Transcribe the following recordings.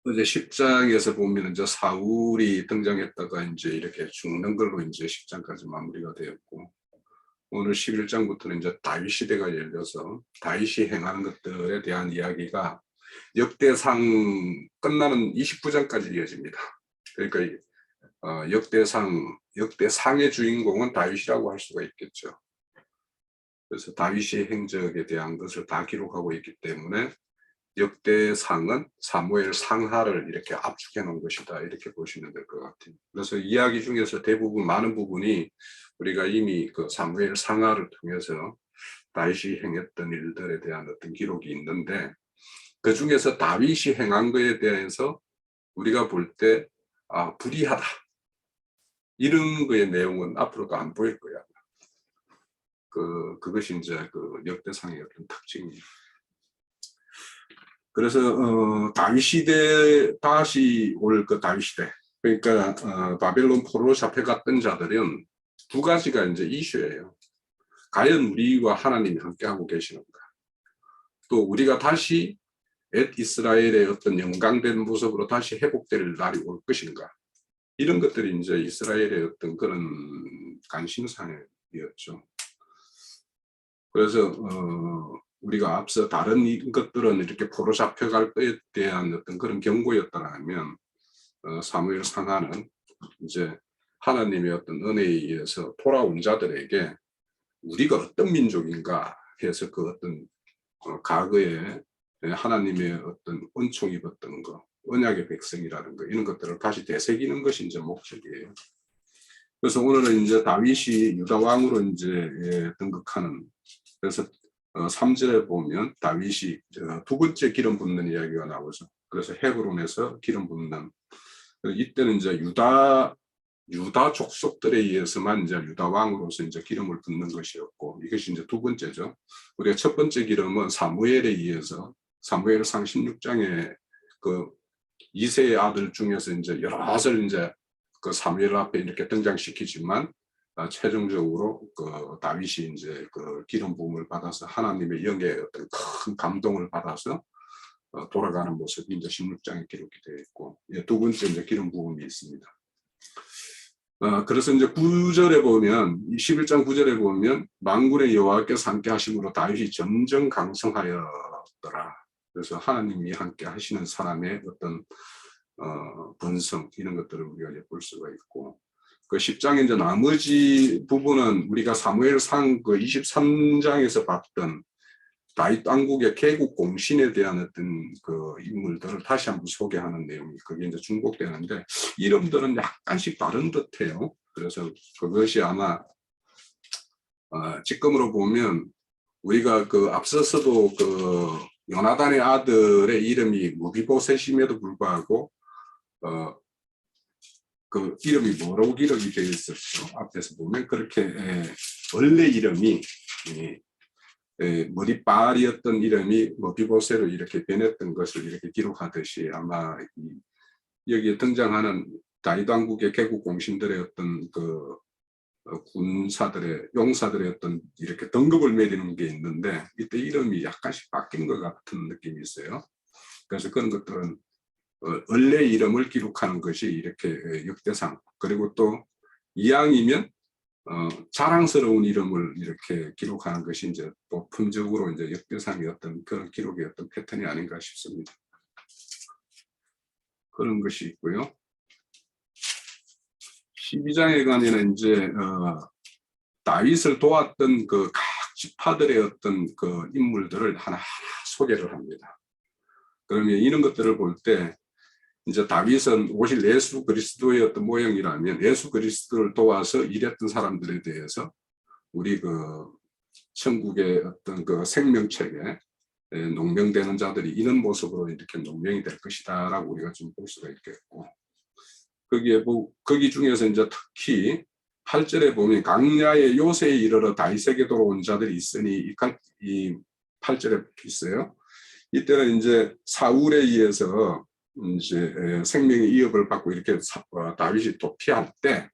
어제 10장에서 보면 이제 사울이 등장했다가 이제 이렇게 죽는 걸로 이제 10장까지 마무리가 되었고, 오늘 11장부터는 이제 다윗 시대가 열려서 다윗이 행하는 것들에 대한 이야기가 역대상 끝나는 29장까지 이어집니다. 그러니까 역대상의 주인공은 다윗이라고 할 수가 있겠죠. 그래서 다윗의 행적에 대한 것을 다 기록하고 있기 때문에 역대상은 사무엘 상하를 이렇게 압축해 놓은 것이다, 이렇게 보시면 될 것 같아요. 그래서 이야기 중에서 대부분 많은 부분이 우리가 이미 그 사무엘 상하를 통해서 다윗이 행했던 일들에 대한 어떤 기록이 있는데, 그 중에서 다윗이 행한 것에 대해서 우리가 볼 때 불의하다, 이런 거의 내용은 앞으로도 안 보일 거야. 그것이 이제 그 역대상의 어떤 특징입니다. 그래서 다윗 시대, 다시 올 그 다윗 시대, 그러니까 바벨론 포로로 잡혀갔던 자들은 두 가지가 이제 이슈예요. 과연 우리와 하나님이 함께하고 계시는가? 또 우리가 다시 엣 이스라엘의 어떤 영광된 모습으로 다시 회복될 날이 올 것인가? 이런 것들이 이제 이스라엘의 어떤 그런 관심사였죠. 그래서 우리가 앞서 다른 것들은 이렇게 포로 잡혀갈 때에 대한 어떤 그런 경고였다면, 사무엘 상하는 이제 하나님의 어떤 은혜에 의해서 돌아온 자들에게 우리가 어떤 민족인가 해서 그 어떤 과거에 하나님의 어떤 은총 입었던 거, 언약의 백성이라는 거, 이런 것들을 다시 되새기는 것이 이제 목적이에요. 그래서 오늘은 이제 다윗이 유다 왕으로 이제 등극하는, 그래서 3절에 보면 다윗이 두 번째 기름 붓는 이야기가 나오죠. 그래서 헤브론에서 기름 붓는, 이때는 이제 유다 족속들에 의해서만 이제 유다 왕으로서 이제 기름을 붓는 것이었고, 이것이 이제 두 번째죠. 우리가 첫 번째 기름은 사무엘에 의해서, 사무엘상 16장에 그 이세의 아들 중에서 이제 여럿을 이제 그 사무엘 앞에 이렇게 등장시키지만, 최종적으로 그 다윗이 이제 그 기름 부음을 받아서 하나님의 영의 어떤 큰 감동을 받아서 돌아가는 모습이 이제 16장에 기록이 되어 있고, 두 번째 이제 기름 부음이 있습니다. 그래서 이제 9절에 보면, 11장 9절에 보면 만군의 여호와께서 함께 하심으로 다윗이 점점 강성하였더라. 그래서 하나님이 함께 하시는 사람의 어떤 본성, 이런 것들을 우리가 이제 볼 수가 있고, 그 10장의 이제 나머지 부분은 우리가 사무엘상 그 23장에서 봤던 다윗 왕국의 개국 공신에 대한 어떤 그 인물들을 다시 한번 소개하는 내용이 그게 이제 중복되는데, 이름들은 약간씩 다른 듯해요. 그래서 그것이 아마 지금으로 보면 우리가 그 앞서서도 그 요나단의 아들의 이름이 무비보셋임에도 불구하고 그 이름이 뭐라고 기록이 되어 있었죠. 앞에서 보면 그렇게 원래 이름이 머리빨이었던 이름이 무비보셋으로 이렇게 변했던 것을 이렇게 기록하듯이, 아마 여기에 등장하는 다윗 왕국의 개국 공신들의 어떤 그 군사들의, 용사들의 어떤 이렇게 등급을 매리는 게 있는데, 이때 이름이 약간씩 바뀐 것 같은 느낌이 있어요. 그래서 그런 것들은 원래 이름을 기록하는 것이 이렇게 역대상, 그리고 또 이왕이면 자랑스러운 이름을 이렇게 기록하는 것이 이제 보편적으로 이제 역대상의 어떤 그런 기록의 어떤 패턴이 아닌가 싶습니다. 그런 것이 있고요. 12장에 가면은 이제 다윗을 도왔던 그 각 지파들의 어떤 그 인물들을 하나하나 소개를 합니다. 그러면 이런 것들을 볼 때 이제 다윗은 오실 예수 그리스도의 어떤 모형이라면, 예수 그리스도를 도와서 일했던 사람들에 대해서 우리 그 천국의 어떤 그 생명책에 농명되는 자들이 이런 모습으로 이렇게 농명이 될 것이다라고 우리가 좀 볼 수가 있겠고, 거기 중에서 이제 특히 8절에 보면 강야의 요새에 이르러 다윗에게 돌아온 자들이 있으니, 이 8절에 있어요. 이때는 이제 사울에 의해서 이제 생명의 위협을 받고 이렇게 다윗이 도피할 때,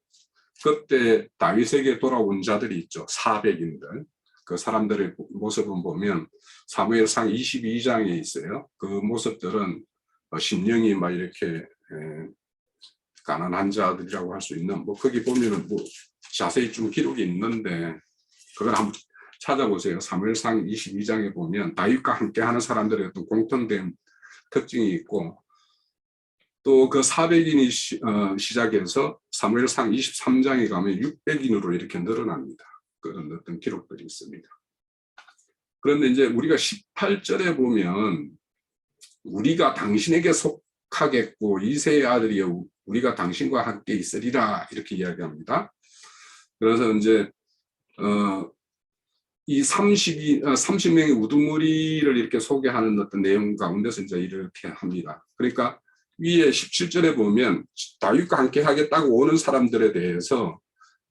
그때 다윗에게 돌아온 자들이 있죠. 400인들. 그 사람들의 모습을 보면 사무엘상 22장에 있어요. 그 모습들은 심령이 막 이렇게 가난한 자들이라고 할 수 있는 뭐 거기 보면은 뭐 자세히 좀 기록이 있는데 그걸 한번 찾아보세요. 사무엘상 22장에 보면 다윗과 함께하는 사람들의 어떤 공통된 특징이 있고 또 그 400인이 시작해서 사무엘상 23장에 가면 600인으로 이렇게 늘어납니다. 그런 어떤 기록들이 있습니다. 그런데 이제 우리가 18절에 보면 우리가 당신에게 속하겠고 이새의 아들이여 우리가 당신과 함께 있으리라 이렇게 이야기합니다. 그래서 이제 이 30명의 우두머리를 이렇게 소개하는 어떤 내용 가운데서 이제 이렇게 합니다. 그러니까 위에 17절에 보면 다윗과 함께 하겠다고 오는 사람들에 대해서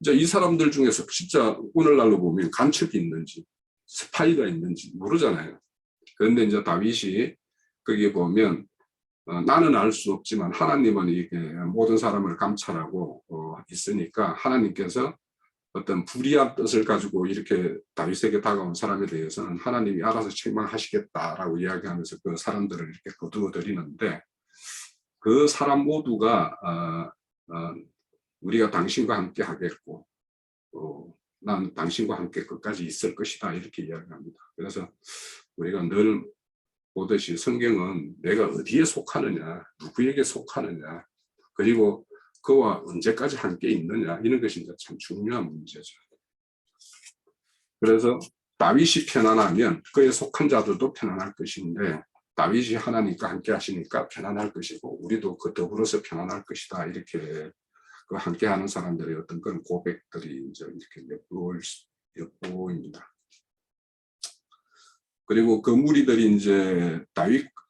이제 이 사람들 중에서 진짜 오늘날로 보면 간첩이 있는지 스파이가 있는지 모르잖아요. 그런데 이제 다윗이 거기에 보면 나는 알 수 없지만 하나님은 이게 모든 사람을 감찰하고 있으니까 하나님께서 어떤 불의한 뜻을 가지고 이렇게 다윗에게 다가온 사람에 대해서는 하나님이 알아서 책망하시겠다라고 이야기하면서 그 사람들을 이렇게 거두어들이는데 그 사람 모두가 우리가 당신과 함께 하겠고 난 당신과 함께 끝까지 있을 것이다 이렇게 이야기합니다. 그래서 우리가 늘 보듯이 성경은 내가 어디에 속하느냐 누구에게 속하느냐 그리고 그와 언제까지 함께 있느냐 이런 것이 참 중요한 문제죠. 그래서 다윗이 편안하면 그에 속한 자들도 편안할 것인데 다윗이 하나님과 함께 하시니까 편안할 것이고 우리도 그 더불어서 편안할 것이다 이렇게 그 함께하는 사람들의 어떤 그런 고백들이 이제 이렇게 엿보입니다. 그리고 그 무리들이 이제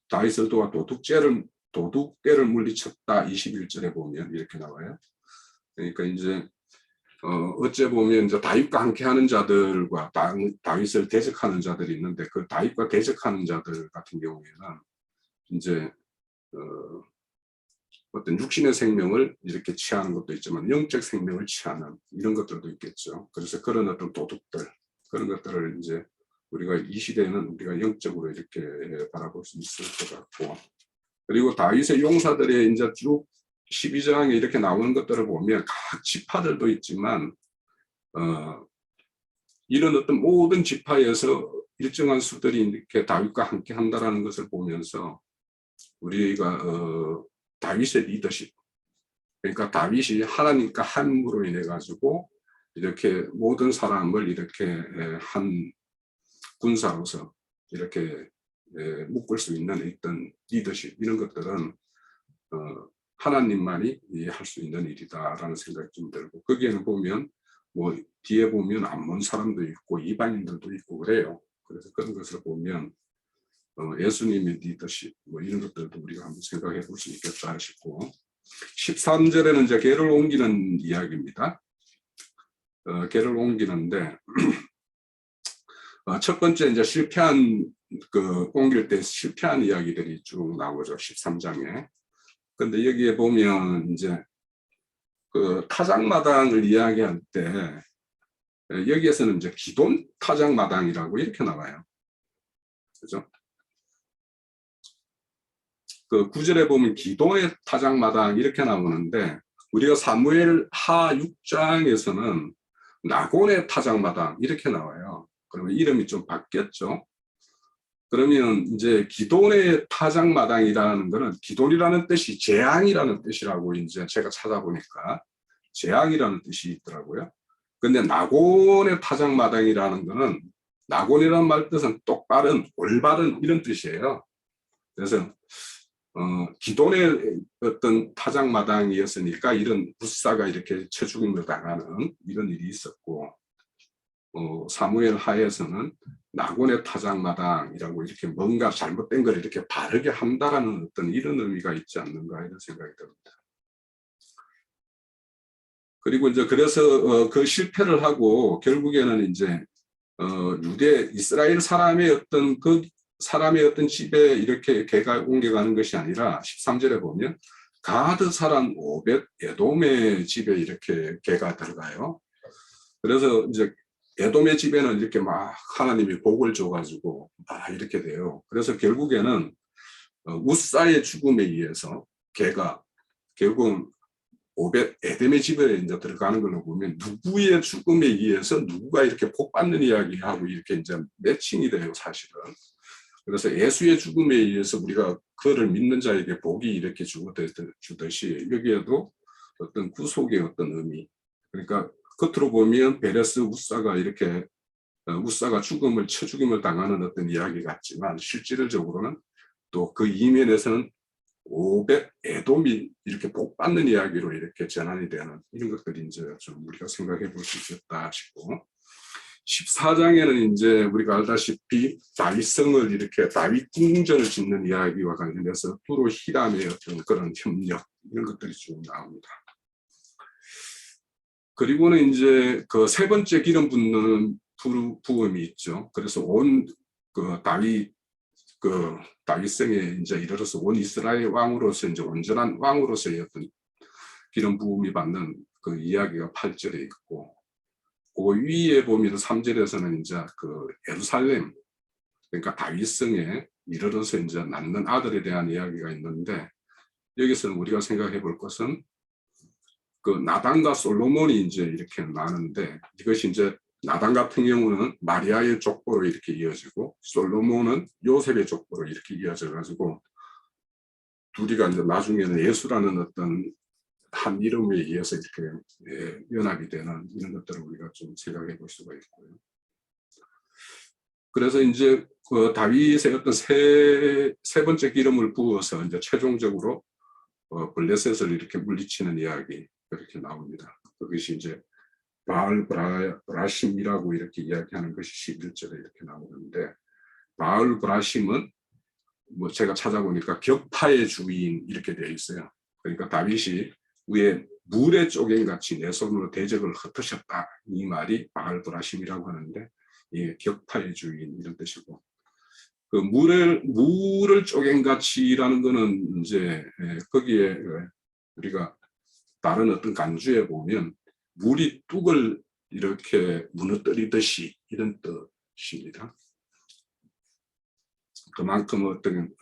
다윗을 도와 도둑개를 물리쳤다 21절에 보면 이렇게 나와요. 그러니까 이제 어째 보면 이제 다윗과 함께하는 자들과 다윗을 대적하는 자들이 있는데 그 다윗과 대적하는 자들 같은 경우에는 이제 어떤 육신의 생명을 이렇게 취하는 것도 있지만 영적 생명을 취하는 이런 것들도 있겠죠. 그래서 그런 어떤 도둑들 그런 것들을 이제 우리가 이 시대에는 우리가 영적으로 이렇게 바라볼 수 있을 것 같고 그리고 다윗의 용사들의 이제 쭉 12장에 이렇게 나오는 것들을 보면 각 지파들도 있지만 이런 어떤 모든 지파에서 일정한 수들이 이렇게 다윗과 함께 한다라는 것을 보면서 우리가 다윗의 리더십 그러니까 다윗이 하나님과 함으로 인해 가지고 이렇게 모든 사람을 이렇게 한 군사로서 이렇게 묶을 수 있는 어떤 리더십 이런 것들은 하나님만이 할 수 있는 일이다라는 생각이 좀 들고 거기에는 보면 뭐 뒤에 보면 암몬 사람도 있고 이방인들도 있고 그래요. 그래서 그런 것을 보면 예수님의 리더십 뭐 이런 것들도 우리가 한번 생각해 볼 수 있겠다 싶고 13절에는 이제 궤를 옮기는 이야기입니다. 궤를 옮기는데 첫 번째 이제 실패한 옮길 때 실패한 이야기들이 쭉 나오죠. 13장에. 근데 여기에 보면 이제 그 타작마당을 이야기할 때 여기에서는 이제 기돈 타작마당이라고 이렇게 나와요. 그죠? 그 9절에 보면 기돈의 타작마당 이렇게 나오는데 우리가 사무엘 하 6장에서는 나곤의 타작마당 이렇게 나와요. 그러면 이름이 좀 바뀌었죠. 그러면 이제 기돈의 타작마당이라는 것은 기돈이라는 뜻이 재앙이라는 뜻이라고 이제 제가 찾아보니까 재앙이라는 뜻이 있더라고요. 근데 나곤의 타작마당이라는 것은 나곤이라는 말 뜻은 똑바른 올바른 이런 뜻이에요. 그래서 기돈의 어떤 타작마당이었으니까 이런 불사가 이렇게 쳐죽임을 당하는 이런 일이 있었고 사무엘 하에서는 나곤의 타작마당이라고 이렇게 뭔가 잘못된 걸 이렇게 바르게 한다라는 어떤 이런 의미가 있지 않는가 이런 생각이 듭니다. 그리고 이제 그래서 그 실패를 하고 결국에는 이제 이스라엘 사람의 어떤 그 사람의 어떤 집에 이렇게 개가 옮겨가는 것이 아니라 13절에 보면 가드 사람 오벳 에돔의 집에 이렇게 개가 들어가요. 그래서 이제 에돔의 집에는 이렇게 막 하나님이 복을 줘가지고 막 이렇게 돼요. 그래서 결국에는 우사의 죽음에 의해서 개가 결국은 에덴의 집에 이제 들어가는 걸로 보면 누구의 죽음에 의해서 누구가 이렇게 복 받는 이야기하고 이렇게 이제 매칭이 돼요, 사실은. 그래서 예수의 죽음에 의해서 우리가 그를 믿는 자에게 복이 이렇게 주듯이 여기에도 어떤 구속의 어떤 의미. 그러니까 겉으로 보면 베레스 우사가 이렇게 우사가 죽임을 당하는 어떤 이야기 같지만 실질적으로는 또 그 이면에서는 에돔이 이렇게 복 받는 이야기로 이렇게 전환이 되는 이런 것들이 이제 좀 우리가 생각해 볼 수 있겠다 싶고, 14장에는 이제 우리가 알다시피 다윗성을 이렇게 다윗 궁전을 짓는 이야기와 관련해서 두로 히람의 어떤 그런 협력 이런 것들이 쭉 나옵니다. 그리고는 이제 그 세 번째 기름 붓는 부음이 있죠. 그래서 온 그 다윗성에 이제 이르러서 온 이스라엘 왕으로서 이제 온전한 왕으로서의 어떤 기름 부음이 받는 그 이야기가 8절에 있고, 그 위에 보면 3절에서는 이제 그 예루살렘, 그러니까 다윗성에 이르러서 이제 낳는 아들에 대한 이야기가 있는데, 여기서는 우리가 생각해 볼 것은 그 나단과 솔로몬이 이제 이렇게 나는데, 이것이 이제 나단 같은 경우는 마리아의 족보로 이렇게 이어지고 솔로몬은 요셉의 족보로 이렇게 이어져 가지고 둘이가 이제 나중에는 예수라는 어떤 한 이름에 의해서 이렇게 연합이 되는 이런 것들을 우리가 좀 생각해 볼 수가 있고요. 그래서 이제 그 다윗의 어떤 세 번째 기름을 부어서 이제 최종적으로 블레셋을 이렇게 물리치는 이야기 그렇게 나옵니다. 그것이 이제 바알 브라심이라고 이렇게 이야기하는 것이 11절에 이렇게 나오는데, 바알 브라심은 뭐 제가 찾아보니까 격파의 주인 이렇게 되어 있어요. 그러니까 다윗이 위에 물의 쪼갱같이 내 손으로 대적을 흩으셨다, 이 말이 바알 브라심이라고 하는데, 이게 격파의 주인 이런 뜻이고, 그 물을 쪼갱같이라는 거는 이제 거기에 우리가 다른 어떤 간주에 보면 물이 뚝을 이렇게 무너뜨리듯이 이런 뜻입니다. 그만큼 어떤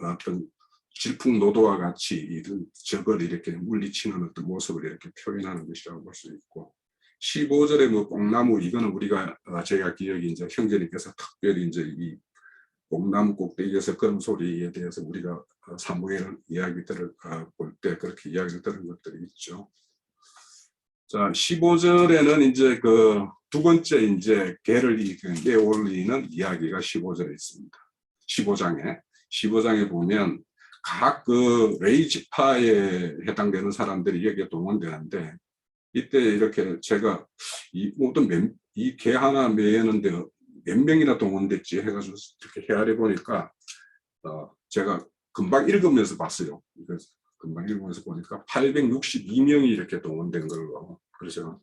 질풍노도와 같이 이런 적을 이렇게 물리치는 어떤 모습을 이렇게 표현하는 것이라고 볼 수 있고, 15절에 뭐 뽕나무, 이거는 우리가 제가 기억이 이제 형제님께서 특별히 이제 이 뽕나무 꼭대기에서 그런 소리에 대해서 우리가 사무엘 이야기들을 볼 때 그렇게 이야기를 들은 것들이 있죠. 자, 15절에는 이제 그 두 번째 이제 개를 내올리는 이야기가 15절에 있습니다. 15장에 보면 각 그 레위 지파에 해당되는 사람들이 여기에 동원되는데, 이때 이렇게 제가 이 모든 이 개 하나 매는데 몇 명이나 동원됐지 해가지고 이렇게 헤아려 보니까 제가 금방 읽으면서 봤어요. 그래서 금방 읽으면서 보니까 862명이 이렇게 동원된 걸로, 그래서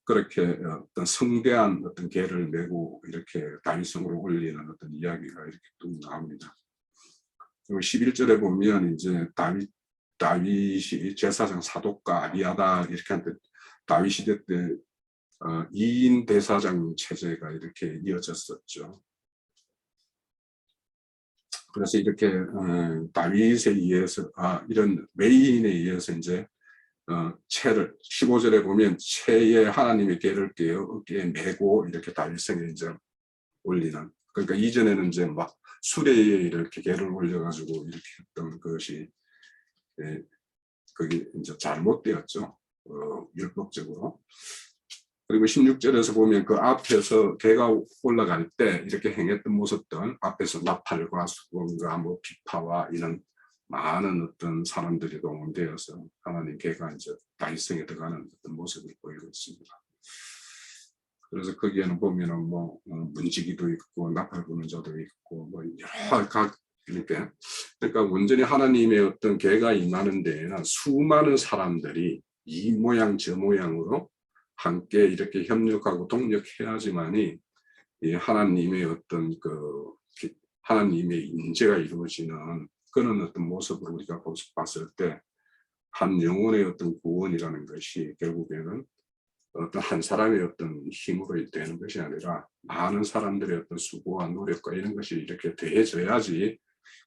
그렇게 어떤 성대한 어떤 개를 메고 이렇게 다윗성으로 올리는 어떤 이야기가 이렇게 또 나옵니다. 그리고 11절에 보면 이제 다윗이 제사장 사독과 아비아다 이렇게 한테 다윗 시대 때 2인 대사장 체제가 이렇게 이어졌었죠. 그래서 이렇게 다윗에 의해서 이런 메인에 의해서 이제 채를 15절에 보면 채에 하나님의 개를 깨어 어깨에 메고 이렇게 다윗성에 이제 올리는, 그러니까 이전에는 이제 막 수레에 이렇게 개를 올려가지고 이렇게 했던 것이 그게 이제 잘못되었죠. 율법적으로. 그리고 16절에서 보면 그 앞에서 개가 올라갈 때 이렇게 행했던 모습들, 앞에서 나팔과 수건과 뭐 비파와 이런 많은 어떤 사람들이 동원되어서 하나님 개가 이제 다윗성에 들어가는 어떤 모습을 보이고 있습니다. 그래서 거기에는 보면은 뭐 문지기도 있고 나팔 부는 자도 있고 뭐 여러 각 이렇게, 그러니까 완전히 하나님의 어떤 개가 임하는 데에는 수많은 사람들이 이 모양 저 모양으로 함께 이렇게 협력하고 동력해야지만이 이 하나님의 어떤 그 하나님의 인재가 이루어지는 그런 어떤 모습을 우리가 봤을 때 한 영혼의 어떤 구원이라는 것이 결국에는 어떤 한 사람의 어떤 힘으로 되는 것이 아니라 많은 사람들의 어떤 수고와 노력과 이런 것이 이렇게 더해져야지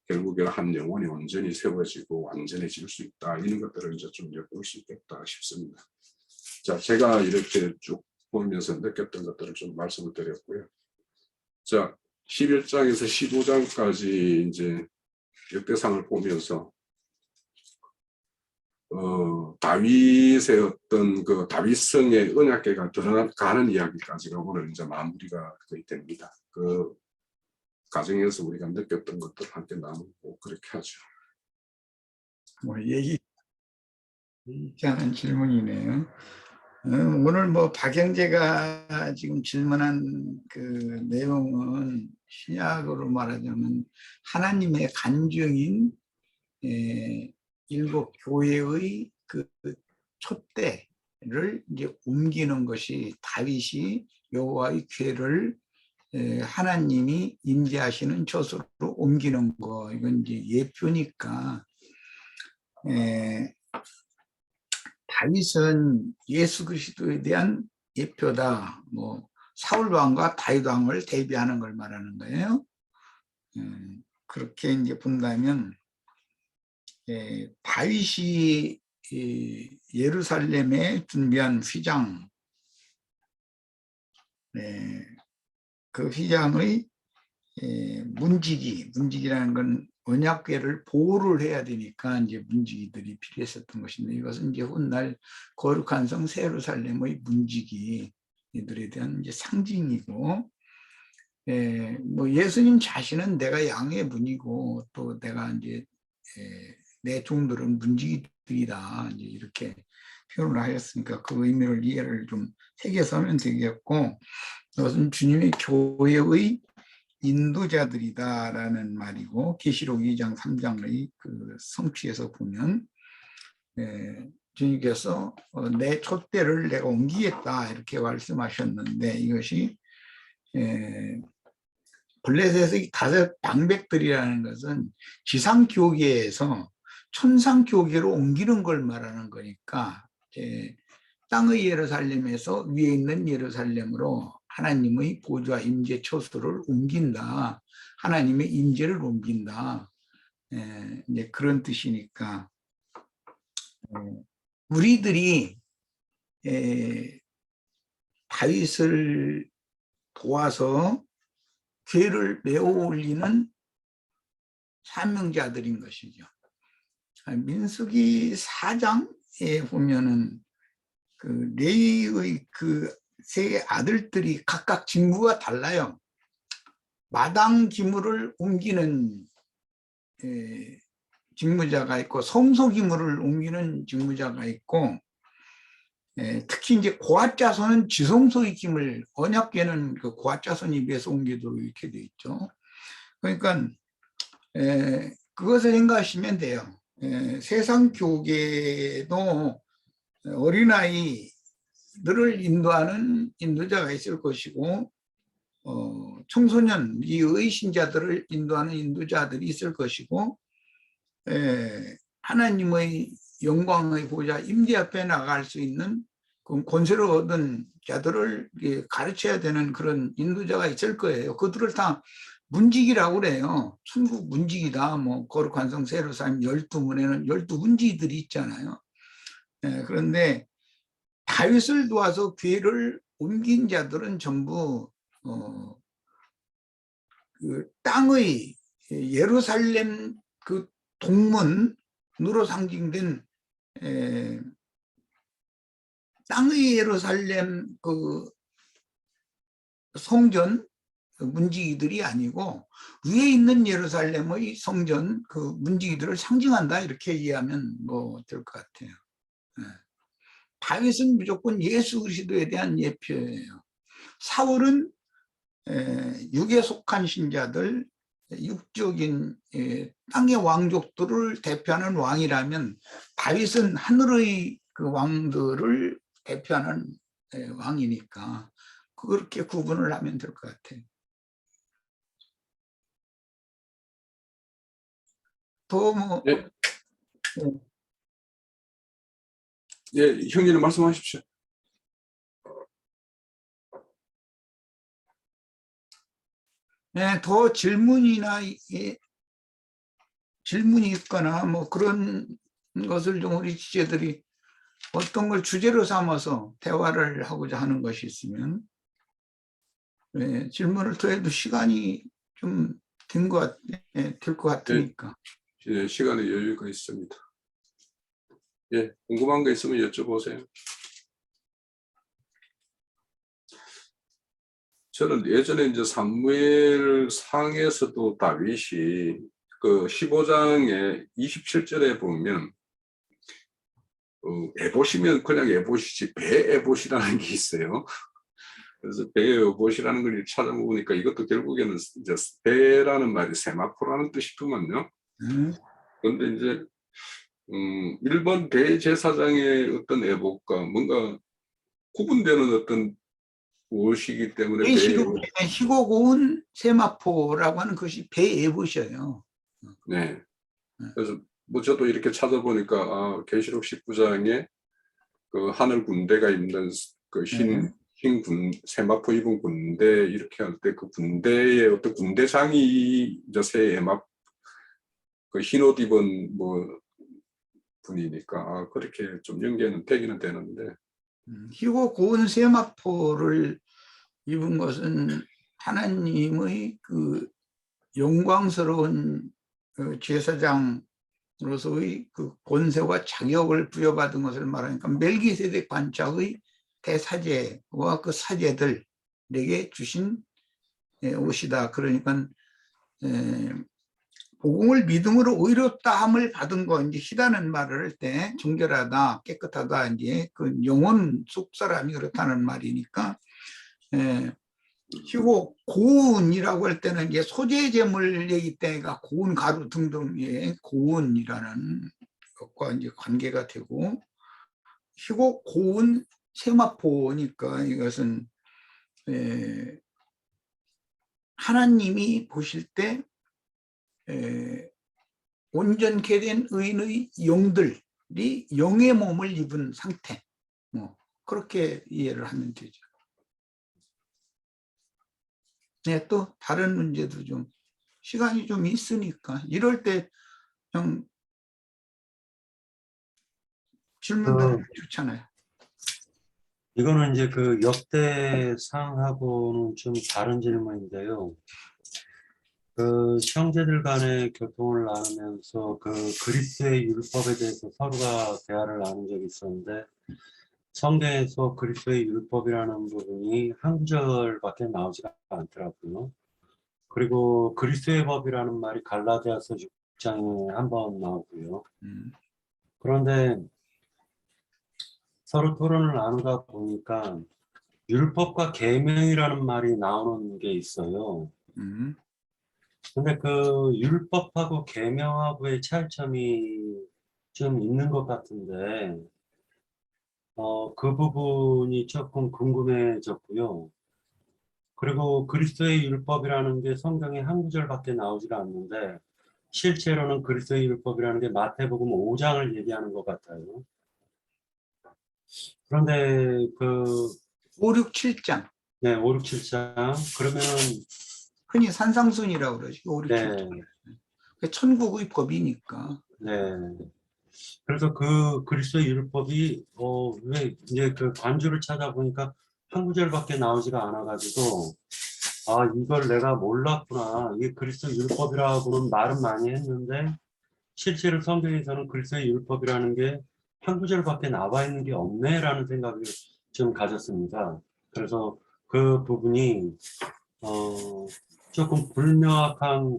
결국에 한 영혼이 온전히 세워지고 완전해질 수 있다. 이런 것들을 이제 좀 엿볼 수 있겠다 싶습니다. 자, 제가 이렇게 쭉 보면서 느꼈던 것들을 좀 말씀을 드렸고요. 자, 11장에서 15장까지 이제 역대상을 보면서 다윗의 어떤 그 다윗성의 언약궤가 드러나가는 이야기까지가 오늘 이제 마무리가 거의 됩니다. 그 과정에서 우리가 느꼈던 것들을 함께 나누고 그렇게 하죠. 뭐 얘기하는 질문이네요. 오늘 뭐 박영재가 지금 질문한 그 내용은 신약으로 말하자면 하나님의 간증인 일곱 교회의 그 촛대를 이제 옮기는 것이 다윗이 여호와의 궤를 하나님이 임재하시는 처소로 옮기는 거, 이건 이제 예표니까. 다윗은 예수 그리스도에 대한 예표다. 뭐 사울 왕과 다윗 왕을 대비하는 걸 말하는 거예요. 그렇게 이제 본다면 다윗이 예루살렘에 준비한 휘장, 그 휘장의 문지기라는 건 언약궤를 보호를 해야 되니까 이제 문지기들이 필요했었던 것인데, 이것은 이제 훗날 거룩한 성 예루살렘의 문지기들에 대한 이제 상징이고, 뭐 예수님 자신은 내가 양의 문이고 또 내가 이제 내 종들은 문지기들이다, 이제 이렇게 표현을 하였으니까 그 의미를 이해를 좀 새겨서 하면 되겠고, 이것은 주님의 교회의 인도자들이다라는 말이고, 계시록 2장 3장의 그 성취에서 보면 주님께서 내 촛대를 내가 옮기겠다 이렇게 말씀하셨는데, 이것이 블레셋의 다섯 방백들이라는 것은 지상교계에서 천상교계로 옮기는 걸 말하는 거니까, 땅의 예루살렘에서 위에 있는 예루살렘으로 하나님의 보좌 임재 처소를 옮긴다. 하나님의 임재를 옮긴다. 이제 그런 뜻이니까 우리들이 다윗을 도와서 궤를 메어 올리는 사명자들인 것이죠. 민수기 4장에 보면은 그 레위의 그 세 아들들이 각각 직무가 달라요. 마당 기물을 옮기는 직무자가 있고, 성소 기물을 옮기는 직무자가 있고, 특히 이제 고앗 자손은 지성소의 기물, 언약궤는 그 고앗 자손 입에서 옮기도록 이렇게 되어 있죠. 그러니까 그것을 생각하시면 돼요. 세상 교계도 어린아이 들을 인도하는 인도자가 있을 것이고, 청소년, 이 의신자들을 인도하는 인도자들이 있을 것이고, 하나님의 영광의 보좌 임재 앞에 나갈 수 있는 그 권세를 얻은 자들을 가르쳐야 되는 그런 인도자가 있을 거예요. 그들을 다 문지기라고 그래요. 천국 문지기다. 뭐 거룩한 성 예루살렘 12문에는 12문지기들이 있잖아요. 그런데 다윗을 도와서 궤를 옮긴 자들은 전부 그 땅의 예루살렘 그 동문으로 상징된 땅의 예루살렘 그 성전 문지기들이 아니고 위에 있는 예루살렘의 성전 그 문지기들을 상징한다, 이렇게 이해하면 뭐 될 것 같아요. 다윗은 무조건 예수 그리스도에 대한 예표예요. 사울은 육에 속한 신자들, 육적인 땅의 왕족들을 대표하는 왕이라면, 다윗은 하늘의 그 왕들을 대표하는 왕이니까 그렇게 구분을 하면 될 것 같아요. 더 뭐 형님 말씀하십시오. 더 질문이나 질문이 있거나 뭐 그런 것을 좀 우리 지체들이 어떤 걸 주제로 삼아서 대화를 하고자 하는 것이 있으면 질문을 더 해도 시간이 좀 될 것 같으니까. 예, 시간에 여유가 있습니다. 예, 궁금한 거 있으면 여쭤보세요. 저는 예전에 이제 사무엘 상에서도 다윗이 그 15장에 27절에 보면 에봇이면 그냥 에봇이지 배 에봇이라는 게 있어요. 그래서 배 에봇이라는 걸 찾아보니까 이것도 결국에는 이제 배라는 말이 세마포라는 뜻이더만요. 그런데 이제 일본 대제사장의 어떤 에봇과 뭔가 구분되는 어떤 무엇이기 때문에 희곡온 세마포라고 하는 것이 배 에봇이에요. 네. 그래서 뭐 저도 이렇게 찾아보니까 계시록 19장에 그 하늘 군대가 있는 그 흰 세마포 입은 군대 이렇게 할 때 그 군대의 어떤 군대장이 이제 새 에마 그 흰 옷 입은 뭐 분이니까 그렇게 좀 연계는 되기는 되는데 희고 고운 세마포를 입은 것은 하나님의 그 영광스러운 제사장으로서의 그 권세와 자격을 부여받은 것을 말하니까 멜기세덱 반차의 대사제와 그 사제들에게 주신 옷이다. 그러니까 복음을 믿음으로 의롭다함을 받은 거, 이제 희다는 말을 할 때 정결하다, 깨끗하다, 이제 그 영혼 속 사람이 그렇다는 말이니까, 희고 고운이라고 할 때는 이제 소재 제물 얘기 때가 고운 가루 등등의 고운이라는 것과 이제 관계가 되고, 희고 고운 세마포니까 이것은 하나님이 보실 때 온전케 된 의인의 영들이 영의 몸을 입은 상태, 뭐 그렇게 이해를 하면 되죠. 네, 또 다른 문제도 좀 시간이 좀 있으니까 이럴 때 좀 질문들 좋잖아요. 이거는 이제 그 역대상하고는 좀 다른 질문인데요. 그 형제들 간의 교통을 나누면서 그 그리스도의 율법에 대해서 서로가 대화를 나눈 적이 있었는데 성경에서 그리스도의 율법이라는 부분이 한 구절밖에 나오지가 않더라고요. 그리고 그리스도의 법이라는 말이 갈라디아서 6장에 한 번 나오고요. 그런데 서로 토론을 나누다 보니까 율법과 계명이라는 말이 나오는 게 있어요. 근데 그 율법하고 계명하고의 차이점이 좀 있는 것 같은데 그 부분이 조금 궁금해졌고요. 그리고 그리스도의 율법이라는 게 성경에 한 구절밖에 나오지가 않는데 실제로는 그리스도의 율법이라는 게 마태복음 5장을 얘기하는 것 같아요. 그런데 그 5, 6, 7장. 네, 5, 6, 7장. 그러면은 흔히 산상순이라고 그러죠. 5, 6, 네. 7장. 천국의 법이니까. 네. 그래서 그 그리스도의 율법이 왜 이제 그 관주를 찾아보니까 한 구절밖에 나오지가 않아가지고 이걸 내가 몰랐구나. 이게 그리스도 율법이라고는 말은 많이 했는데 실제로 성경에서는 그리스도의 율법이라는 게 한 구절밖에 나와 있는 게 없네라는 생각을 좀 가졌습니다. 그래서 그 부분이 조금 불명확한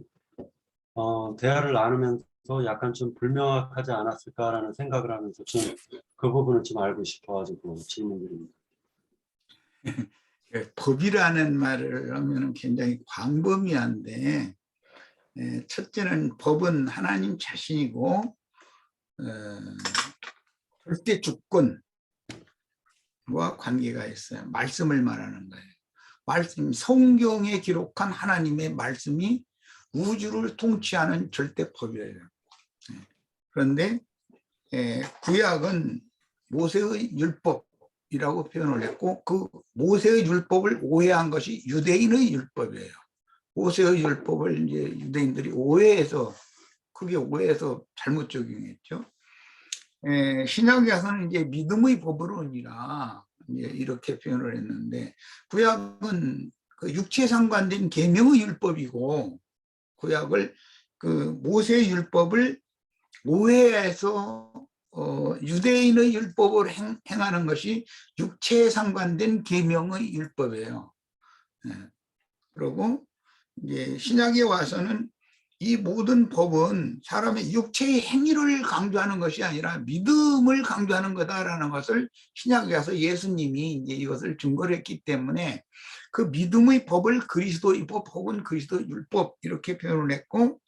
대화를 나누면서 약간 좀 불명확하지 않았을까라는 생각을 하면서 좀 그 부분을 좀 알고 싶어가지고 질문드립니다. 법이라는 말을 하면 굉장히 광범위한데 첫째는 법은 하나님 자신이고 절대 주권과 관계가 있어요. 말씀을 말하는 거예요. 말씀, 성경에 기록한 하나님의 말씀이 우주를 통치하는 절대 법이에요. 그런데 구약은 모세의 율법이라고 표현을 했고 그 모세의 율법을 오해한 것이 유대인의 율법이에요. 모세의 율법을 이제 유대인들이 오해해서 크게 오해해서 잘못 적용했죠. 신약에서는 이제 믿음의 법으로니라 이제 이렇게 표현을 했는데, 구약은 그 육체에 상관된 계명의 율법이고, 구약을 그 모세의 율법을 오해해서 유대인의 율법을 행하는 것이 육체에 상관된 계명의 율법이에요. 그리고 이제 신약에 와서는 이 모든 법은 사람의 육체의 행위를 강조하는 것이 아니라 믿음을 강조하는 거다라는 것을 신약에 와서 예수님이 이제 이것을 증거를 했기 때문에, 그 믿음의 법을 그리스도의 법 혹은 그리스도 율법 이렇게 표현을 했고,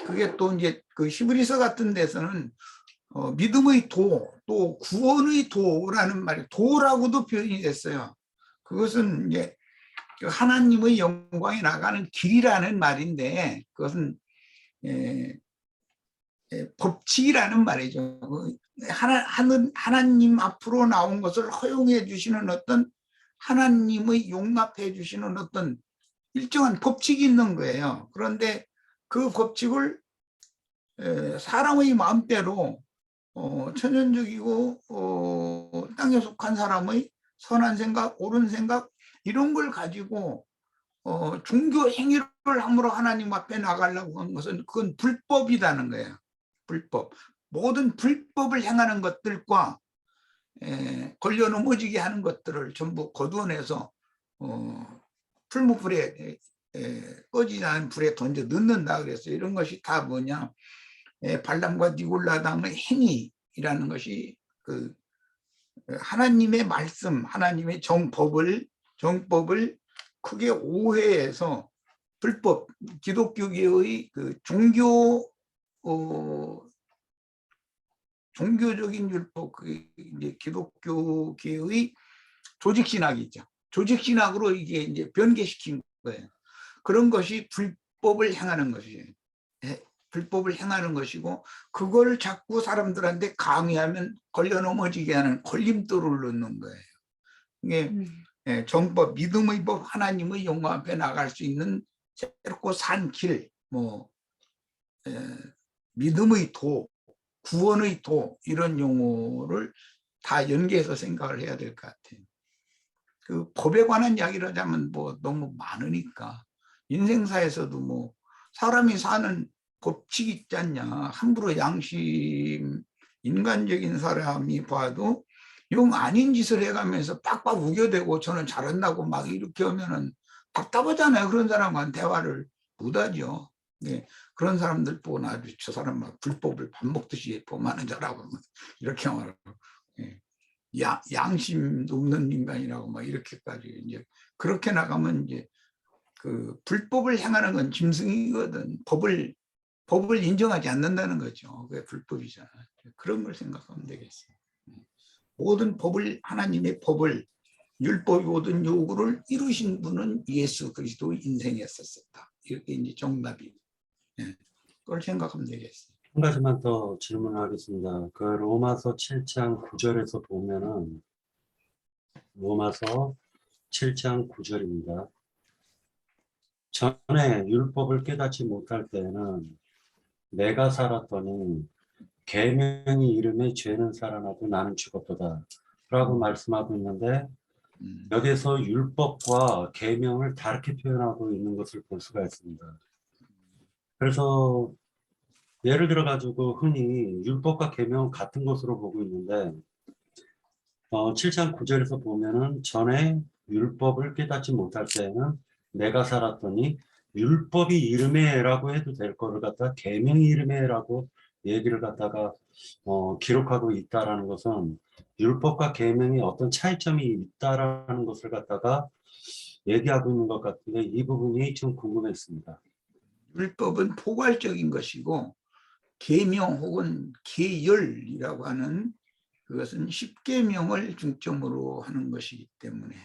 그게 또 이제 그 히브리서 같은 데서는 믿음의 도, 또 구원의 도라는 말이 도라고도 표현이 됐어요. 그것은 이제 하나님의 영광에 나가는 길이라는 말인데, 그것은 법칙이라는 말이죠. 하나님 앞으로 나온 것을 허용해 주시는 어떤, 하나님의 용납해 주시는 어떤 일정한 법칙이 있는 거예요. 그런데 그 법칙을 사람의 마음대로 천연적이고 땅에 속한 사람의 선한 생각, 옳은 생각 이런 걸 가지고 종교 행위를 함으로 하나님 앞에 나가려고 하는 것은 그건 불법이라는 거예요. 불법. 모든 불법을 행하는 것들과 걸려 넘어지게 하는 것들을 전부 거두어내서 풀무불에 꺼지지 않은 불에 던져 넣는다 그랬어요. 이런 것이 다 뭐냐, 발람과 니골라당의 행위라는 것이 그 하나님의 말씀, 하나님의 정법을 크게 오해해서 불법, 기독교계의 그 종교적인 율법, 이제 기독교계의 조직신학이죠. 조직신학으로 이게 이제 변개시킨 거예요. 그런 것이 불법을 행하는 것이에요. 불법을 행하는 것이고, 그걸 자꾸 사람들한테 강요하면 걸려 넘어지게 하는 걸림돌을 넣는 거예요. 이게 정법, 믿음의 법, 하나님의 영광 앞에 나갈 수 있는 새롭고 산 길, 믿음의 도, 구원의 도, 이런 용어를 다 연계해서 생각을 해야 될 것 같아요. 그 법에 관한 이야기를 하자면 너무 많으니까, 인생사에서도 사람이 사는 법칙이 있지 않냐. 함부로 양심, 인간적인 사람이 봐도 용 아닌 짓을 해가면서 빡빡 우겨대고 저는 잘한다고 막 이렇게 하면은 답답하잖아요. 그런 사람과 대화를 못하죠. 네. 그런 사람들 보고 아주 저 사람 막 불법을 밥 먹듯이 범하는 자라고 이렇게 말하고, 네. 양심도 없는 인간이라고 막 이렇게까지 이제 그렇게 나가면 이제 그 불법을 행하는 건 짐승이거든. 법을 인정하지 않는다는 거죠. 그게 불법이잖아. 그런 걸 생각하면 되겠어요. 모든 법을, 하나님의 법을, 율법이 모든 요구를 이루신 분은 예수 그리스도 인생이었었다. 이렇게 이제 정답이. 그걸 생각하면 되겠어요. 한 가지만 더 질문하겠습니다. 그 로마서 7장 9절에서 보면은, 로마서 7장 9절입니다. 전에 율법을 깨닫지 못할 때에는 내가 살았더니 계명이 이름에 죄는 살아나고 나는 죽었도다 라고 말씀하고 있는데, 여기서 율법과 계명을 다르게 표현하고 있는 것을 볼 수가 있습니다. 그래서 예를 들어 가지고 흔히 율법과 계명은 같은 것으로 보고 있는데, 7장 9절에서 보면은 전에 율법을 깨닫지 못할 때에는 내가 살았더니 율법이 이름에라고 해도 될 거를 갖다 계명이 이름에라고 얘기를 갖다가 기록하고 있다라는 것은 율법과 계명이 어떤 차이점이 있다라는 것을 갖다가 얘기하고 있는 것 같은데, 이 부분이 좀 궁금했습니다. 율법은 포괄적인 것이고, 계명 혹은 계열이라고 하는 그것은 십계명을 중점으로 하는 것이기 때문에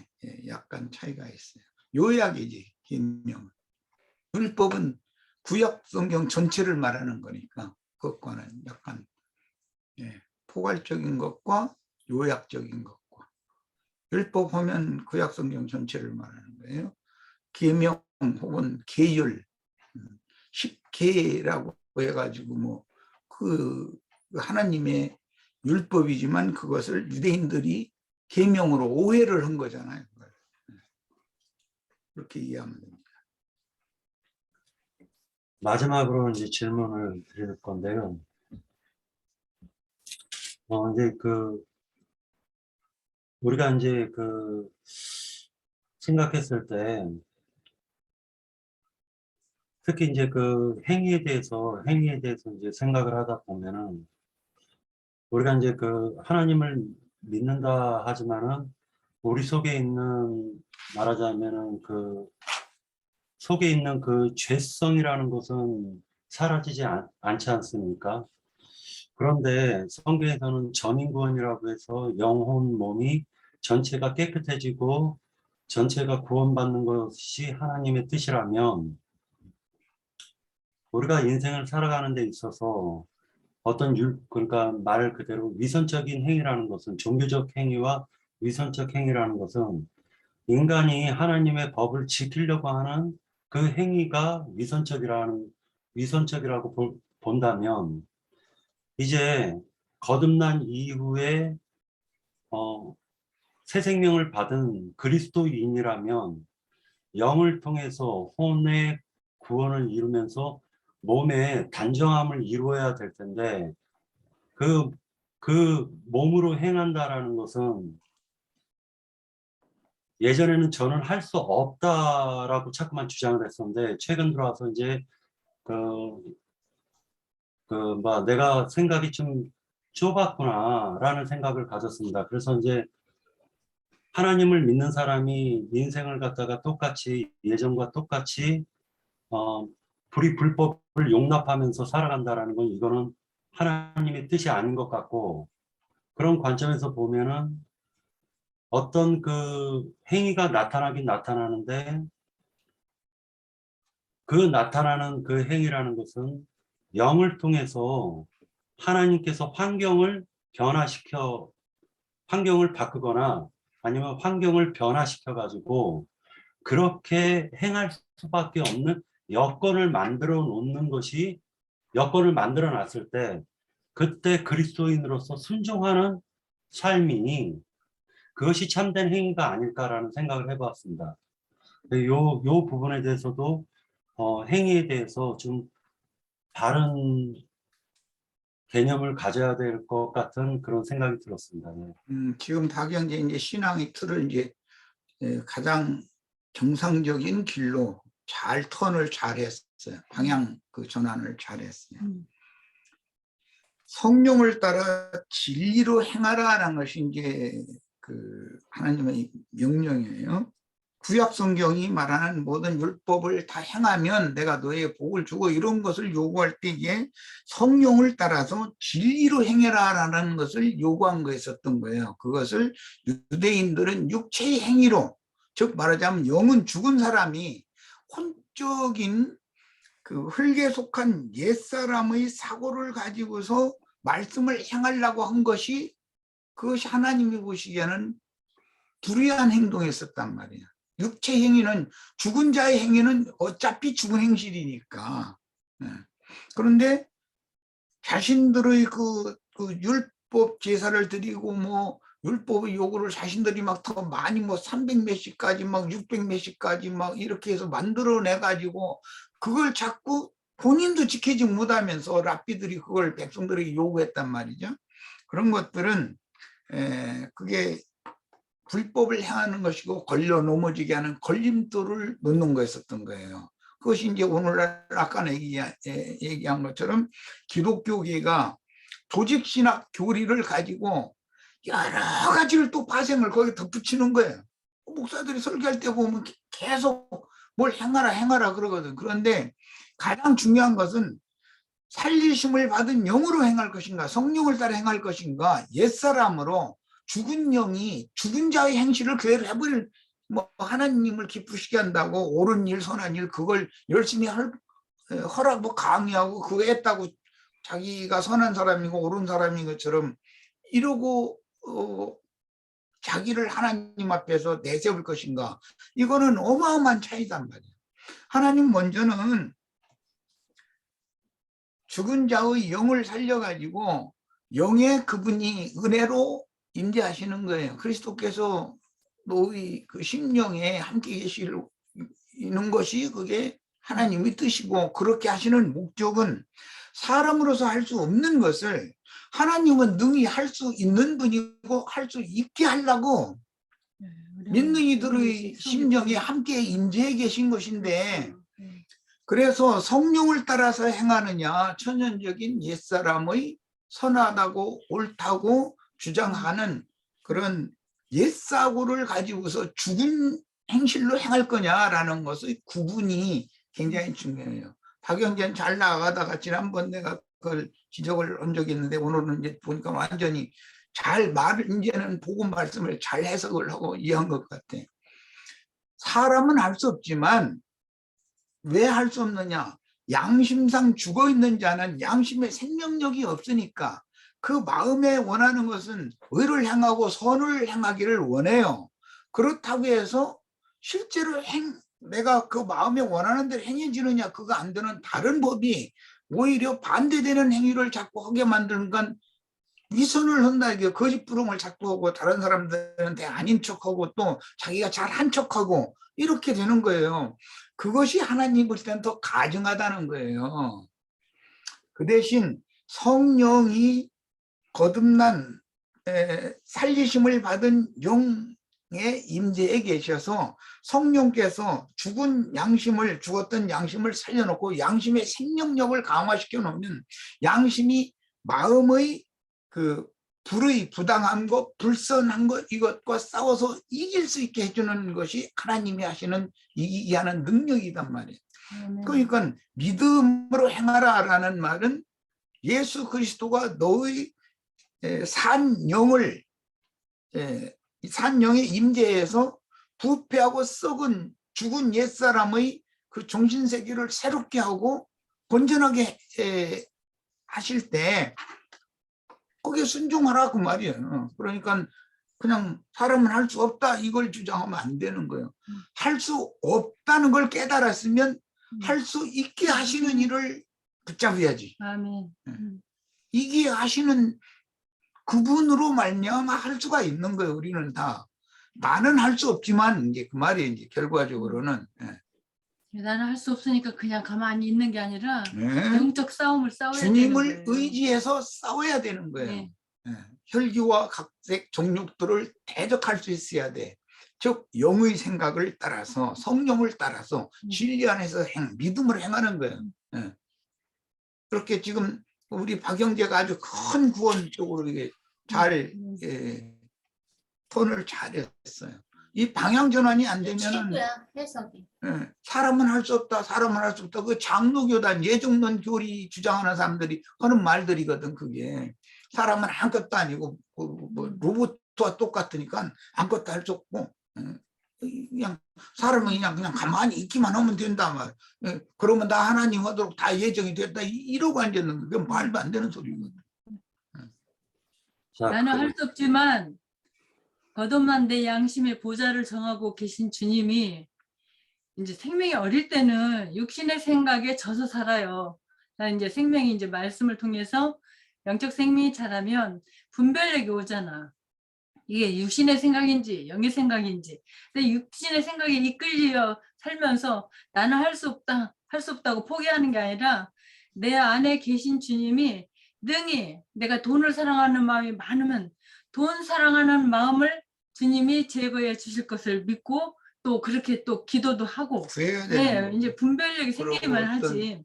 약간 차이가 있어요. 요약이지, 계명은. 율법은 구약 성경 전체를 말하는 거니까 그것과는 약간 포괄적인 것과 요약적인 것과. 율법 하면 구약 성경 전체를 말하는 거예요. 계명 혹은 계열, 계라고 해가지고 뭐 그 하나님의 율법이지만 그것을 유대인들이 계명으로 오해를 한 거잖아요. 그렇게 이해하면 됩니다. 마지막으로 이제 질문을 드릴 건데요. 이제 우리가 이제 생각했을 때 특히 이제 행위에 대해서 이제 생각을 하다 보면은 우리가 이제 하나님을 믿는다 하지만은 우리 속에 있는 말하자면은 속에 있는 죄성이라는 것은 사라지지 않지 않습니까? 그런데 성경에서는 전인구원이라고 해서 영혼, 몸이 전체가 깨끗해지고 전체가 구원받는 것이 하나님의 뜻이라면 우리가 인생을 살아가는 데 있어서 어떤 그러니까 말 그대로 위선적인 행위라는 것은 종교적 행위와 위선적 행위라는 것은 인간이 하나님의 법을 지키려고 하는 그 행위가 위선적이라고 본다면 이제 거듭난 이후에 새 생명을 받은 그리스도인이라면 영을 통해서 혼의 구원을 이루면서 몸의 단정함을 이루어야 될 텐데 그 몸으로 행한다라는 것은 예전에는 저는 할 수 없다라고 자꾸만 주장을 했었는데 최근 들어와서 이제 내가 생각이 좀 좁았구나라는 생각을 가졌습니다. 그래서 이제 하나님을 믿는 사람이 인생을 갖다가 똑같이 예전과 똑같이 불법을 용납하면서 살아간다라는 건 이거는 하나님의 뜻이 아닌 것 같고 그런 관점에서 보면은 어떤 행위가 나타나긴 나타나는데 나타나는 행위라는 것은 영을 통해서 하나님께서 환경을 바꾸거나 아니면 환경을 변화시켜 가지고 그렇게 행할 수밖에 없는 여건을 만들어 놨을 때 그때 그리스도인으로서 순종하는 삶이 그것이 참된 행위가 아닐까라는 생각을 해보았습니다. 요 부분에 대해서도 행위에 대해서 좀 다른 개념을 가져야 될 것 같은 그런 생각이 들었습니다. 네. 지금 박영재 이제 신앙의 틀을 이제 가장 정상적인 길로 턴을 잘 했어요. 방향 전환을 잘 했어요. 성령을 따라 진리로 행하라는 것이 이제 하나님의 명령이에요. 구약 성경이 말하는 모든 율법을 다 행하면 내가 너에게 복을 주고 이런 것을 요구할 때 이게 성령을 따라서 진리로 행해라라는 것을 요구한 거였었던 거예요. 그것을 유대인들은 육체의 행위로, 즉 말하자면 영은 죽은 사람이 혼적인 흙에 속한 옛사람의 사고를 가지고서 말씀을 행하려고 한 것이 그것이 하나님이 보시기에는 불의한 행동이었단 말이에요. 육체 행위는 죽은 자의 행위는 어차피 죽은 행실이니까. 그런데 자신들의 율법 제사를 드리고 뭐 율법의 요구를 자신들이 막 더 많이 뭐 300몇십까지 막 600몇십까지 막 이렇게 해서 만들어내 가지고 그걸 자꾸 본인도 지키지 못하면서 랍비들이 그걸 백성들에게 요구했단 말이죠. 그런 것들은 그게 불법을 행하는 것이고 걸려 넘어지게 하는 걸림돌을 놓는 거였었던 거예요. 그것이 이제 오늘날 아까 얘기한 것처럼 기독교계가 조직신학 교리를 가지고 여러 가지를 또 파생을 거기에 덧붙이는 거예요. 목사들이 설교할 때 보면 계속 뭘 행하라 그러거든. 그런데 가장 중요한 것은 살리심을 받은 영으로 행할 것인가 성령을 따라 행할 것인가 옛사람으로 죽은 영이 죽은 자의 행실을 그대로 해버릴 뭐 하나님을 기쁘시게 한다고 옳은 일 선한 일 그걸 열심히 허락 뭐 강요하고 그거 했다고 자기가 선한 사람이고 옳은 사람인 것처럼 이러고 자기를 하나님 앞에서 내세울 것인가 이거는 어마어마한 차이단 말이에요. 하나님 먼저는 죽은 자의 영을 살려가지고 영의 그분이 은혜로 임재하시는 거예요. 그리스도께서 너희 그 심령에 함께 계시는 것이 그게 하나님의 뜻이고, 그렇게 하시는 목적은 사람으로서 할 수 없는 것을 하나님은 능히 할 수 있는 분이고 할 수 있게 하려고 믿는 이들의 심령에 함께 임재해 계신 것인데, 그래서 성령을 따라서 행하느냐, 천연적인 옛사람의 선하다고 옳다고 주장하는 그런 옛사고를 가지고서 죽은 행실로 행할 거냐라는 것의 구분이 굉장히 중요해요. 박영재는 잘 나가다가 지난번 내가 그걸 지적을 한 적이 있는데, 오늘은 이제 보니까 완전히 잘 이제는 복음 말씀을 잘 해석을 하고 이해한 것 같아. 사람은 할 수 없지만 왜 할 수 없느냐? 양심상 죽어 있는 자는 양심의 생명력이 없으니까 그 마음에 원하는 것은 의를 향하고 선을 향하기를 원해요. 그렇다고 해서 실제로 내가 그 마음에 원하는 대로 행해지느냐, 그거 안 되는 다른 법이 오히려 반대되는 행위를 자꾸 하게 만드는 건 위선을 한다, 이게 거짓부름을 자꾸 하고 다른 사람들한테 아닌 척하고 또 자기가 잘한 척하고 이렇게 되는 거예요. 그것이 하나님 볼 때는 더 가증하다는 거예요. 그 대신 성령이 거듭난 살리심을 받은 영의 임재에 계셔서 성령께서 죽었던 양심을 살려놓고 양심의 생명력을 강화시켜 놓으면 양심이 마음의 그 불의, 부당한 것, 불선한 것, 이것과 싸워서 이길 수 있게 해주는 것이 하나님이 하시는 이기게 하는 능력이단 말이에요. 그러니까 믿음으로 행하라라는 말은 예수 그리스도가 너의 산 영의 임재에서 부패하고 썩은 죽은 옛사람의 그 정신세계를 새롭게 하고 건전하게 하실 때 거기에 순종하라 그 말이에요. 그러니까 그냥 사람은 할 수 없다 이걸 주장하면 안 되는 거예요. 할 수 없다는 걸 깨달았으면 할 수 있게 하시는 일을 붙잡아야지. 아멘. 이게 하시는 그분으로 말미암아 할 수가 있는 거예요. 우리는 다. 나는 할 수 없지만 이제 그 말이 이제 결과적으로는 나는 할 수 없으니까 그냥 가만히 있는 게 아니라 네. 영적 싸움을 싸워야 되는 주님을 거예요. 의지해서 싸워야 되는 거예요. 네. 혈기와 각색 종육들을 대적할 수 있어야 돼. 즉 영의 생각을 따라서 성령을 따라서 진리 안에서 믿음을 행하는 거예요. 그렇게 지금 우리 박영재가 아주 큰 구원 쪽으로 이게 잘 턴을 잘했어요. 이 방향 전환이 안 되면은 해석이. 사람은 할 수 없다, 사람은 할 수 없다. 그 장로교단 예정론 교리 주장하는 사람들이 하는 말들이거든. 그게 사람은 아무것도 아니고 뭐 로봇과 똑같으니까 아무것도 할 수 없고 그냥 사람은 그냥 가만히 있기만 하면 된다 말. 그러면 나 하나님 하도록 다 예정이 됐다 이러고 앉았는 게 말도 안 되는 소리거든. 자, 나는 할 수 없지만 거듭난 내 양심의 보좌를 정하고 계신 주님이 이제 생명이 어릴 때는 육신의 생각에 져서 살아요. 이제 생명이 이제 말씀을 통해서 영적 생명이 자라면 분별력이 오잖아. 이게 육신의 생각인지 영의 생각인지. 근데 육신의 생각에 이끌려 살면서 나는 할 수 없다, 할 수 없다고 포기하는 게 아니라 내 안에 계신 주님이 능히 내가 돈을 사랑하는 마음이 많으면 돈 사랑하는 마음을 주님이 제거해 주실 것을 믿고 또 그렇게 또 기도도 하고 네, 이제 분별력이 생기면 하지.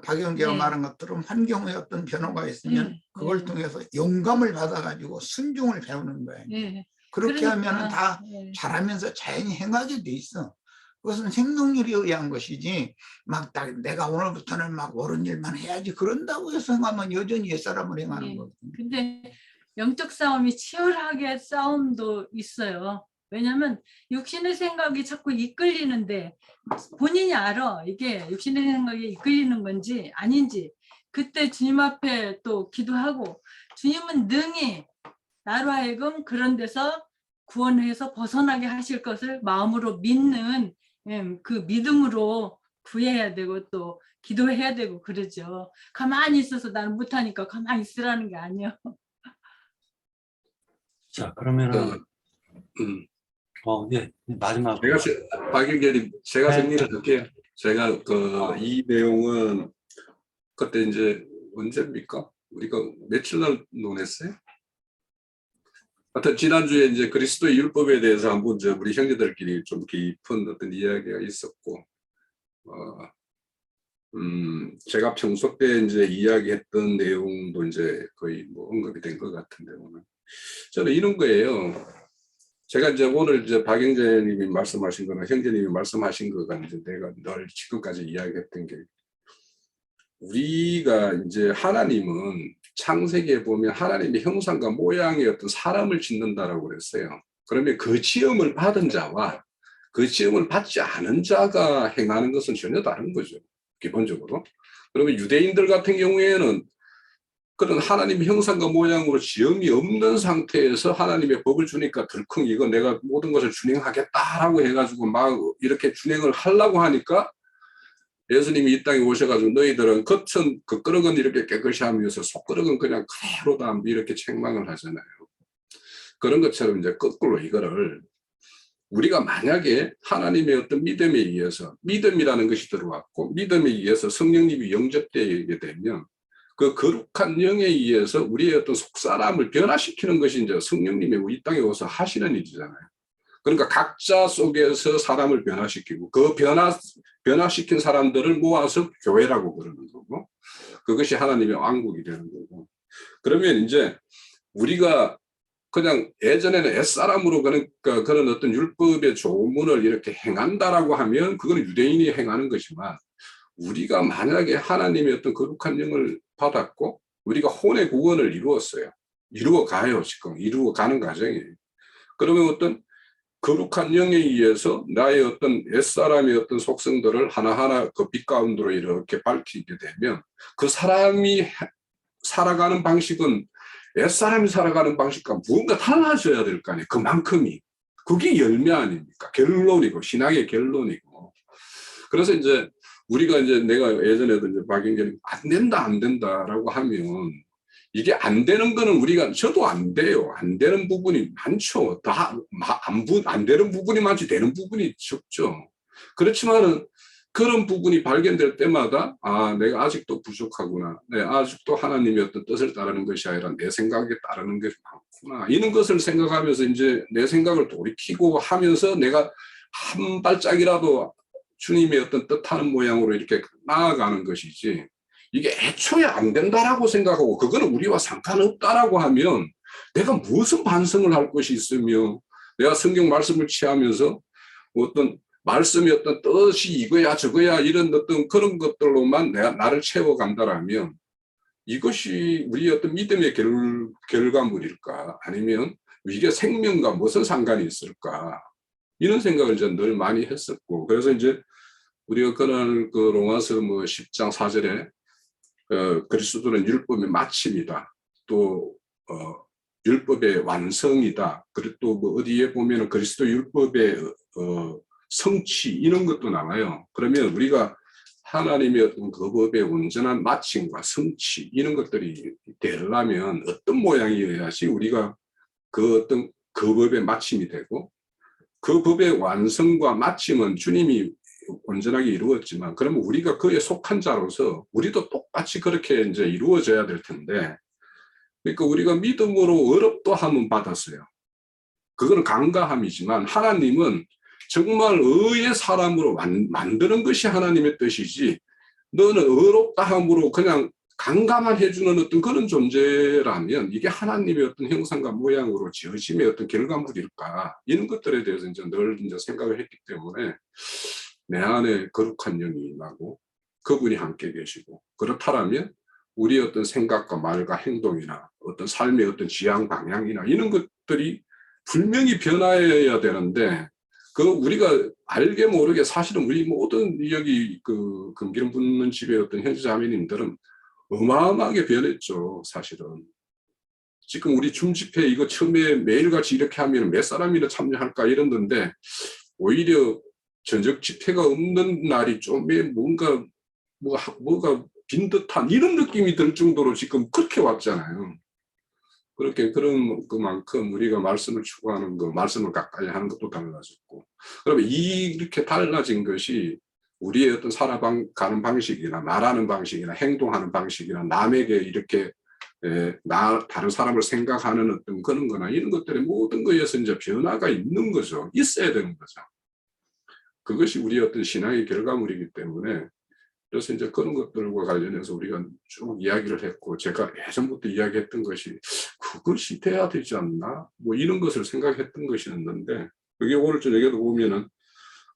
박영재가 말한 것처럼 환경에 어떤 변화가 있으면 그걸 통해서 영감을 받아가지고 순종을 배우는 거예요. 그렇게 하면 다 잘하면서 자연히 행하게 돼 있어. 그것은 생동률에 의한 것이지 막 내가 오늘부터는 막 옳은 일만 해야지 그런다고 해서 행하면 여전히 옛사람을 행하는 거거든요. 근데 영적 싸움이 치열하게 싸움도 있어요. 왜냐하면 육신의 생각이 자꾸 이끌리는데 본인이 알아. 이게 육신의 생각에 이끌리는 건지 아닌지. 그때 주님 앞에 또 기도하고 주님은 능히 나로 하여금 그런 데서 구원해서 벗어나게 하실 것을 마음으로 믿는 그 믿음으로 구해야 되고 또 기도해야 되고 그러죠. 가만히 있어서 나는 못하니까 가만히 있으라는 게 아니에요. 자, 그러면은, 음. 예, 마지막. 박일결이 제가 네. 정리를 할게요. 제가 이 내용은 그때 이제 언제입니까? 우리가 며칠 날 논했어요? 하여튼 지난주에 이제 그리스도의 율법에 대해서 한번 우리 형제들끼리 좀 깊은 어떤 이야기가 있었고, 제가 평소 때 이제 이야기했던 내용도 이제 거의 뭐 언급이 된 것 같은데, 오늘 저는 이런 거예요. 제가 이제 오늘 이제 박영재님이 말씀하신 거나 형제님이 말씀하신 거가 이제 내가 늘 지금까지 이야기했던 게, 우리가 이제 하나님은 창세기에 보면 하나님의 형상과 모양의 어떤 사람을 짓는다라고 그랬어요. 그러면 그 지음을 받은 자와 그 지음을 받지 않은 자가 행하는 것은 전혀 다른 거죠. 기본적으로. 그러면 유대인들 같은 경우에는 그런 하나님의 형상과 모양으로 지음이 없는 상태에서 하나님의 법을 주니까 들컹 이거 내가 모든 것을 준행하겠다라고 해가지고 막 이렇게 준행을 하려고 하니까 예수님이 이 땅에 오셔가지고 너희들은 겉은 겉그릇은 이렇게 깨끗이 하면서 속그릇은 그냥 그대로다 이렇게 책망을 하잖아요. 그런 것처럼 이제 거꾸로 이거를 우리가 만약에 하나님의 어떤 믿음에 의해서 믿음이라는 것이 들어왔고 믿음에 의해서 성령님이 영접되게 되면 그 거룩한 영에 의해서 우리의 어떤 속사람을 변화시키는 것이 이제 성령님이 이 땅에 와서 하시는 일이잖아요. 그러니까 각자 속에서 사람을 변화시키고 그 변화시킨 사람들을 모아서 교회라고 그러는 거고, 그것이 하나님의 왕국이 되는 거고. 그러면 이제 우리가 그냥 예전에는 옛사람으로 그러니까 그런 어떤 율법의 조문을 이렇게 행한다라고 하면 그건 유대인이 행하는 것이지만, 우리가 만약에 하나님의 어떤 거룩한 영을 받았고 우리가 혼의 구원을 이루었어요. 이루어가요. 지금 이루어가는 과정이에요. 그러면 어떤 거룩한 영에 의해서 나의 어떤 옛사람의 어떤 속성들을 하나하나 그 빛 가운데로 이렇게 밝히게 되면 그 사람이 살아가는 방식은 옛사람이 살아가는 방식과 무언가 달라져야 될 거 아니에요. 그만큼이. 그게 열매 아닙니까? 결론이고, 신앙의 결론이고. 그래서 이제 우리가 이제 내가 예전에도 이제 박영재님 안 된다라고 하면 이게 안 되는 거는 우리가 저도 안 돼요. 안 되는 부분이 많죠. 다 안 되는 부분이 많지 되는 부분이 적죠. 그렇지만은 그런 부분이 발견될 때마다 내가 아직도 부족하구나. 내가 아직도 하나님의 어떤 뜻을 따르는 것이 아니라 내 생각에 따르는 것이 많구나. 이런 것을 생각하면서 이제 내 생각을 돌이키고 하면서 내가 한 발짝이라도 주님의 어떤 뜻하는 모양으로 이렇게 나아가는 것이지, 이게 애초에 안 된다라고 생각하고 그거는 우리와 상관없다라고 하면 내가 무슨 반성을 할 것이 있으며 내가 성경 말씀을 취하면서 어떤 말씀의 어떤 뜻이 이거야 저거야 이런 어떤 그런 것들로만 나를 채워간다라면 이것이 우리의 어떤 믿음의 결과물일까? 아니면 이게 생명과 무슨 상관이 있을까? 이런 생각을 저는 늘 많이 했었고, 그래서 이제 우리가 그날 그 로마서 뭐 10장 4절에 그리스도는 율법의 마침이다. 또 율법의 완성이다. 그리고 또 뭐 어디에 보면은 그리스도 율법의 성취 이런 것도 나와요. 그러면 우리가 하나님의 어떤 그 법의 온전한 마침과 성취 이런 것들이 되려면 어떤 모양이어야지 우리가 그 어떤 그 법의 마침이 되고, 그 법의 완성과 마침은 주님이 온전하게 이루었지만 그러면 우리가 그에 속한 자로서 우리도 똑같이 그렇게 이제 이루어져야 될 텐데, 그러니까 우리가 믿음으로 어렵도함은 받았어요. 그건 간과함이지만 하나님은 정말 의의 사람으로 만드는 것이 하나님의 뜻이지, 너는 어렵다함으로 그냥 강간만 해주는 어떤 그런 존재라면 이게 하나님의 어떤 형상과 모양으로 지으심의 어떤 결과물일까? 이런 것들에 대해서 이제 늘 이제 생각을 했기 때문에 내 안에 거룩한 영이 임하고 그분이 함께 계시고, 그렇다면 우리의 어떤 생각과 말과 행동이나 어떤 삶의 어떤 지향 방향이나 이런 것들이 분명히 변화해야 되는데, 그 우리가 알게 모르게 사실은 우리 모든 여기 그 금기름 붓는 집의 어떤 형제 자매님들은 어마어마하게 변했죠. 사실은 지금 우리 춤집회 이거 처음에 매일같이 이렇게 하면 몇 사람이나 참여할까 이랬는데 오히려 전적 집회가 없는 날이 좀 뭔가 뭐가 빈 듯한 이런 느낌이 들 정도로 지금 그렇게 왔잖아요. 그렇게 그런 그만큼 우리가 말씀을 추구하는 거, 말씀을 가까이 하는 것도 달라졌고, 그러면 이렇게 달라진 것이 우리의 어떤 살아가는 방식이나 말하는 방식이나 행동하는 방식이나 남에게 이렇게 다른 사람을 생각하는 어떤 그런 거나 이런 것들의 모든 거에서 이제 변화가 있는 거죠. 있어야 되는 거죠. 그것이 우리의 어떤 신앙의 결과물이기 때문에, 그래서 이제 그런 것들과 관련해서 우리가 쭉 이야기를 했고, 제가 예전부터 이야기했던 것이 그것이 돼야 되지 않나? 뭐 이런 것을 생각했던 것이었는데, 그게 오늘 저녁에도 보면은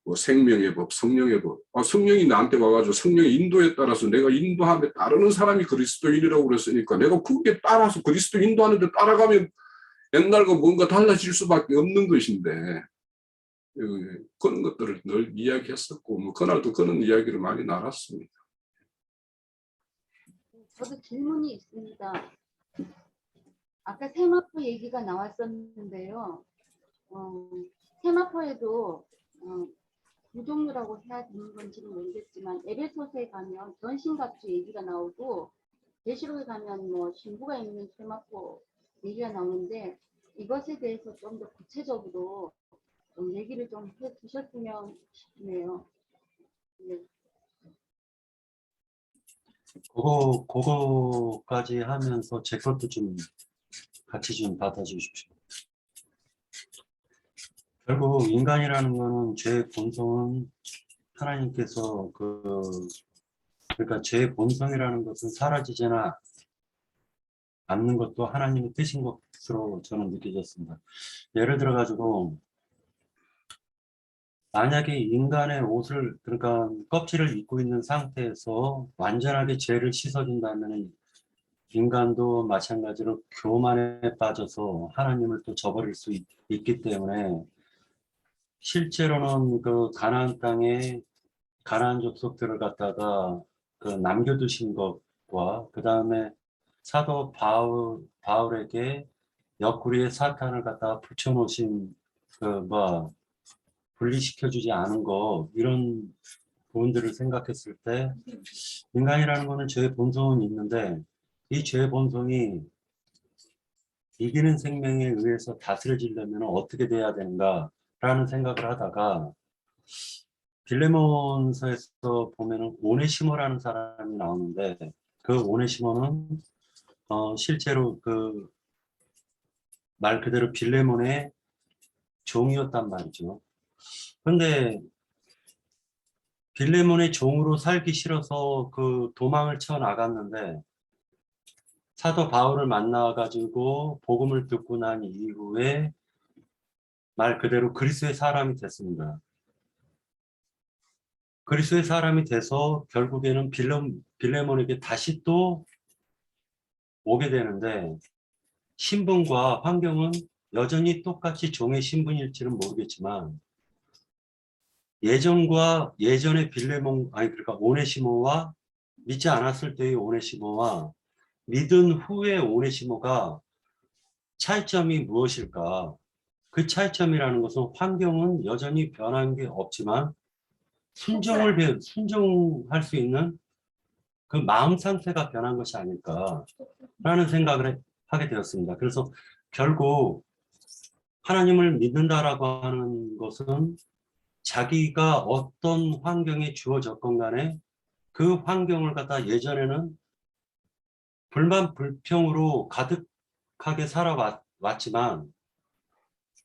뭐 생명의 법, 성령의 법. 성령이 나한테 와가지고 성령의 인도에 따라서 내가 인도함에 따르는 사람이 그리스도인이라고 그랬으니까 내가 그게 따라서 그리스도 인도하는 데 따라가면 옛날과 뭔가 달라질 수밖에 없는 것인데, 그런 것들을 늘 이야기했었고, 뭐 그날도 그런 이야기를 많이 나눴습니다. 저도 질문이 있습니다. 아까 세마포 얘기가 나왔었는데요. 세마포에도 두 종류라고 해야 되는 건지는 모르겠지만 에베소서에 가면 전신갑주 얘기가 나오고 계시록에 가면 뭐 신부가 있는 세마포 얘기가 나오는데 이것에 대해서 좀 더 구체적으로 좀 얘기를 좀 해주셨으면 싶네요. 네. 그거까지 하면서 제 것도 좀 같이 좀 받아주십시오. 결국 인간이라는 거는 죄의 본성은 하나님께서 그러니까 죄의 본성이라는 것은 사라지지나 않는 것도 하나님의 뜻인 것으로 저는 느껴졌습니다. 예를 들어 가지고 만약에 인간의 옷을 그러니까 껍질을 입고 있는 상태에서 완전하게 죄를 씻어준다면 인간도 마찬가지로 교만에 빠져서 하나님을 또 저버릴 수 있기 때문에 실제로는 그 가나안 땅에 가나안 족속들을 갖다가 그 남겨두신 것과 그 다음에 사도 바울에게 옆구리에 사탄을 갖다가 붙여놓으신 분리시켜주지 않은 거 이런 부분들을 생각했을 때 인간이라는 거는 죄의 본성은 있는데 이 죄의 본성이 이기는 생명에 의해서 다스려지려면 어떻게 돼야 되는가라는 생각을 하다가 빌레몬서에서 보면은 오네시모라는 사람이 나오는데 그 오네시모는 실제로 그 말 그대로 빌레몬의 종이었단 말이죠. 그런데 빌레몬의 종으로 살기 싫어서 그 도망을 쳐 나갔는데 사도 바울을 만나가지고 복음을 듣고 난 이후에 말 그대로 그리스도의 사람이 됐습니다. 그리스도의 사람이 돼서 결국에는 빌레몬에게 다시 또 오게 되는데 신분과 환경은 여전히 똑같이 종의 신분일지는 모르겠지만 예전의 그러니까 오네시모와 믿지 않았을 때의 오네시모와 믿은 후의 오네시모가 차이점이 무엇일까? 그 차이점이라는 것은 환경은 여전히 변한 게 없지만 순종할 수 있는 그 마음 상태가 변한 것이 아닐까라는 생각을 하게 되었습니다. 그래서 결국 하나님을 믿는다라고 하는 것은 자기가 어떤 환경에 주어졌건 간에 그 환경을 갖다 예전에는 불만 불평으로 가득하게 살아왔지만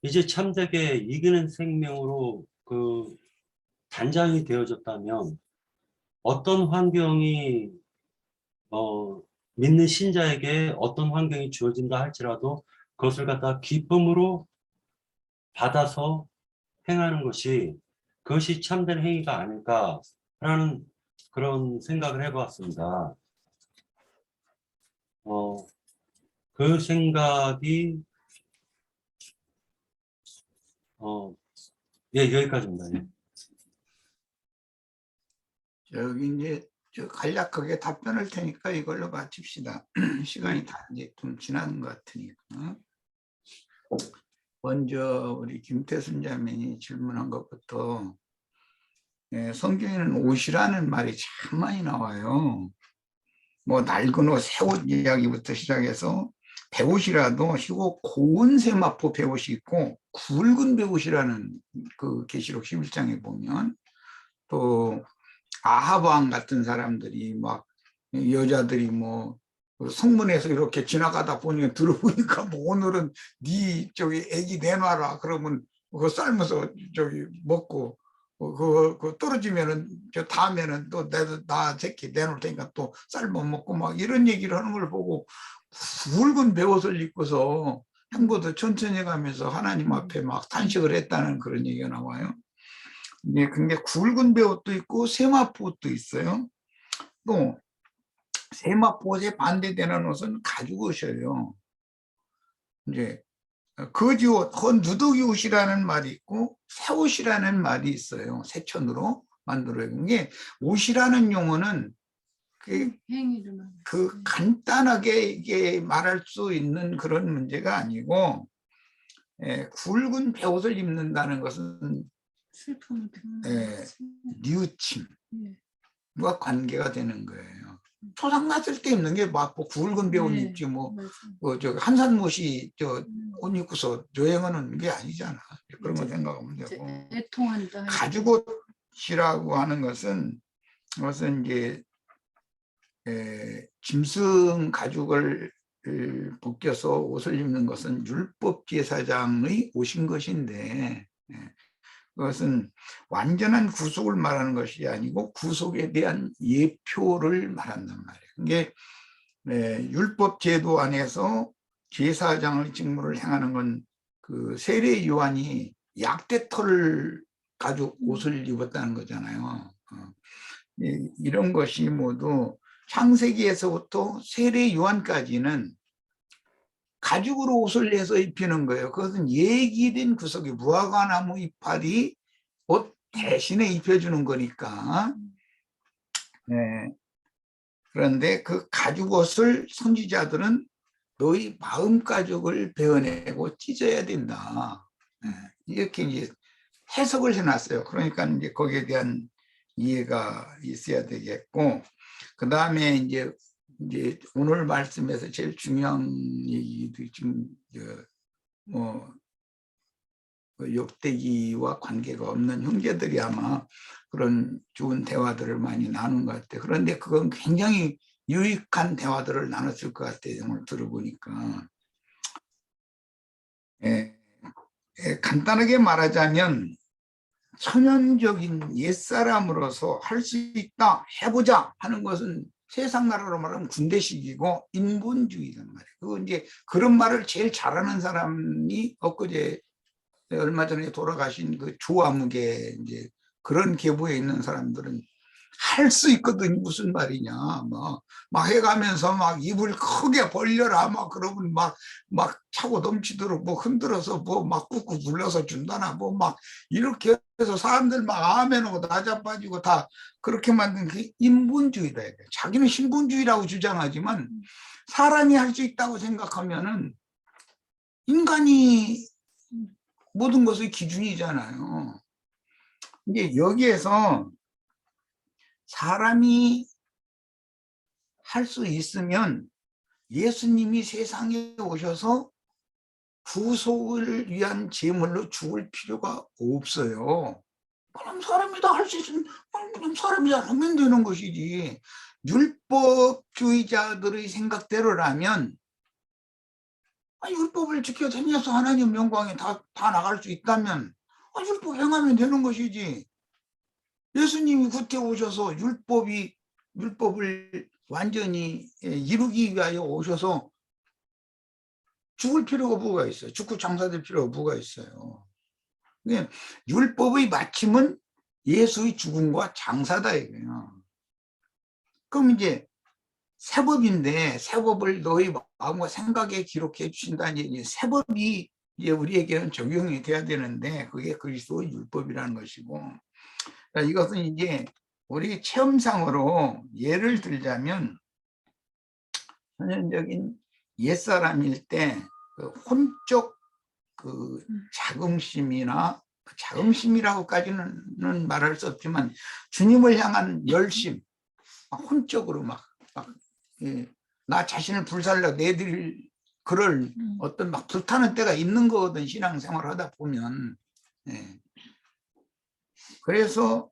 이제 참되게 이기는 생명으로 그 단장이 되어졌다면 어떤 환경이 믿는 신자에게 어떤 환경이 주어진다 할지라도 그것을 갖다 기쁨으로 받아서 행하는 그것이 참된 행위가 아닐까라는 그런 생각을 해보았습니다. 그 생각이 예, 여기까지입니다. 예. 저기 이제 저 간략하게 답변할 테니까 이걸로 마칩시다. 시간이 다 이제 좀 지나는 것 같으니까. 먼저 우리 김태순 자매님이 질문한 것부터 성경에는 옷이라는 말이 참 많이 나와요. 뭐 낡은 옷, 새 옷 이야기부터 시작해서 배옷이라도 희고 고운 세마포 배옷이 있고 굵은 배옷이라는 그 계시록 11장에 보면 또 아합 왕 같은 사람들이 막 여자들이 뭐 성문에서 이렇게 지나가다 보니까 들어보니까 뭐 오늘은 네 저기 애기 내놔라 그러면 그거 삶아서 저기 먹고 그거 떨어지면은 저 다음에는 또 나 새끼 내놓을 테니까 또 삶아 먹고 막 이런 얘기를 하는 걸 보고 굵은 배옷을 입고서 형보다 천천히 가면서 하나님 앞에 막 탄식을 했다는 그런 얘기가 나와요. 예, 근데 굵은 배옷도 있고 세마포 옷도 있어요. 또 세마포 옷에 반대되는 옷은 가죽 옷이에요. 이제 거지 옷, 누더기 옷이라는 말이 있고 새 옷이라는 말이 있어요. 새천으로 만들어진 게 옷이라는 용어는 그 간단하게 이게 말할 수 있는 그런 문제가 아니고 굵은 배옷을 입는다는 것은 슬픔을 뉘우침과 관계가 되는 거예요. 초상 났을 때 입는 게 막 굵은 배옷 입지 뭐 저 한산못이 저 옷 입고서 여행하는 게 아니잖아. 그런 거 생각하면 되고. 애통한다. 가죽옷이라고 하는 것은 이제 짐승 가죽을 벗겨서 옷을 입는 것은 율법 제사장의 옷인 것인데 그것은 완전한 구속을 말하는 것이 아니고 구속에 대한 예표를 말한단 말이에요. 이게 율법 제도 안에서 제사장의 직무를 행하는 건 그 세례 요한이 약대털 가죽 옷을 입었다는 거잖아요. 이런 것이 모두 창세기에서부터 세례 요한까지는 가죽으로 옷을 내서 입히는 거예요. 그것은 예기된 구속이 무화과나무 이파리 옷 대신에 입혀주는 거니까. 그런데 그 가죽 옷을 선지자들은 너희 마음 가죽을 베어내고 찢어야 된다. 이렇게 이제 해석을 해놨어요. 그러니까 이제 거기에 대한 이해가 있어야 되겠고, 그 다음에 이제 오늘 말씀에서 제일 중요한 얘기도 지금 뭐 욕되기와 관계가 없는 형제들이 아마 그런 좋은 대화들을 많이 나눈 것 같아요. 그런데 그건 굉장히 유익한 대화들을 나눴을 것 같아요. 오늘 들어보니까. 간단하게 말하자면 천연적인 옛사람으로서 할 수 있다, 해보자 하는 것은 세상 나라로 말하면 군대식이고 인본주의란 말이에요. 그거 이제 그런 말을 제일 잘하는 사람이 엊그제 얼마 전에 돌아가신 그 조아무개 이제 그런 계보에 있는 사람들은 할 수 있거든. 무슨 말이냐. 막 해가면서 막 입을 크게 벌려라. 막 그러면 막 차고 넘치도록 뭐 흔들어서 뭐 막 꾹꾹 눌러서 준다나 뭐 막 이렇게 해서 사람들 막 아멘하고 나자빠지고 다 그렇게 만든 게 인본주의다. 자기는 신본주의라고 주장하지만 사람이 할 수 있다고 생각하면은 인간이 모든 것의 기준이잖아요. 이게 여기에서 사람이 할 수 있으면 예수님이 세상에 오셔서 구속을 위한 제물로 죽을 필요가 없어요. 그럼 사람이 다 할 수 있으면 그럼 사람이 다 하면 되는 것이지. 율법주의자들의 생각대로라면 율법을 지켜 다녀서 하나님 영광에 다 나갈 수 있다면 율법 행하면 되는 것이지. 예수님이 그때 오셔서 율법을 완전히 이루기 위하여 오셔서 죽을 필요가 뭐가 있어요? 죽고 장사될 필요가 뭐가 있어요? 율법의 마침은 예수의 죽음과 장사다 이거예요. 그럼 이제 세법인데 세법을 너희 마음과 생각에 기록해 주신다는 얘기. 세법이 이제 우리에게는 적용이 돼야 되는데 그게 그리스도의 율법이라는 것이고, 그러니까 이것은 이제 우리 체험상으로 예를 들자면 전형적인 옛사람일 때 그 혼적 그 자긍심이나 자긍심이라고까지는 말할 수 없지만 주님을 향한 열심, 혼적으로 예, 나 자신을 불살라 내드릴 그럴 어떤 막 불타는 때가 있는 거거든, 신앙생활 하다 보면. 예. 그래서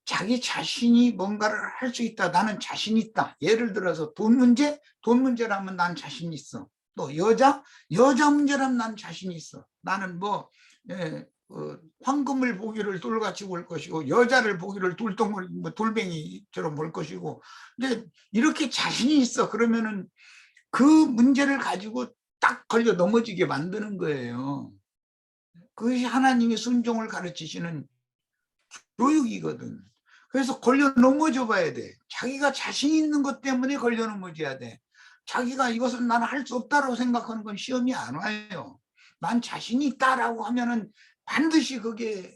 자기 자신이 뭔가를 할 수 있다. 나는 자신 있다. 예를 들어서 돈 문제라면 난 자신 있어. 또 여자 문제라면 난 자신 있어. 나는 황금을 보기를 돌같이 볼 것이고 여자를 보기를 돌뱅이처럼 볼 것이고. 근데 이렇게 자신이 있어. 그러면은 그 문제를 가지고 딱 걸려 넘어지게 만드는 거예요. 그것이 하나님이 순종을 가르치시는 교육이거든. 그래서 걸려 넘어져 봐야 돼. 자기가 자신 있는 것 때문에 걸려 넘어져야 돼. 자기가 이것은 나는 할 수 없다고 생각하는 건 시험이 안 와요. 난 자신이 있다라고 하면은 반드시 그게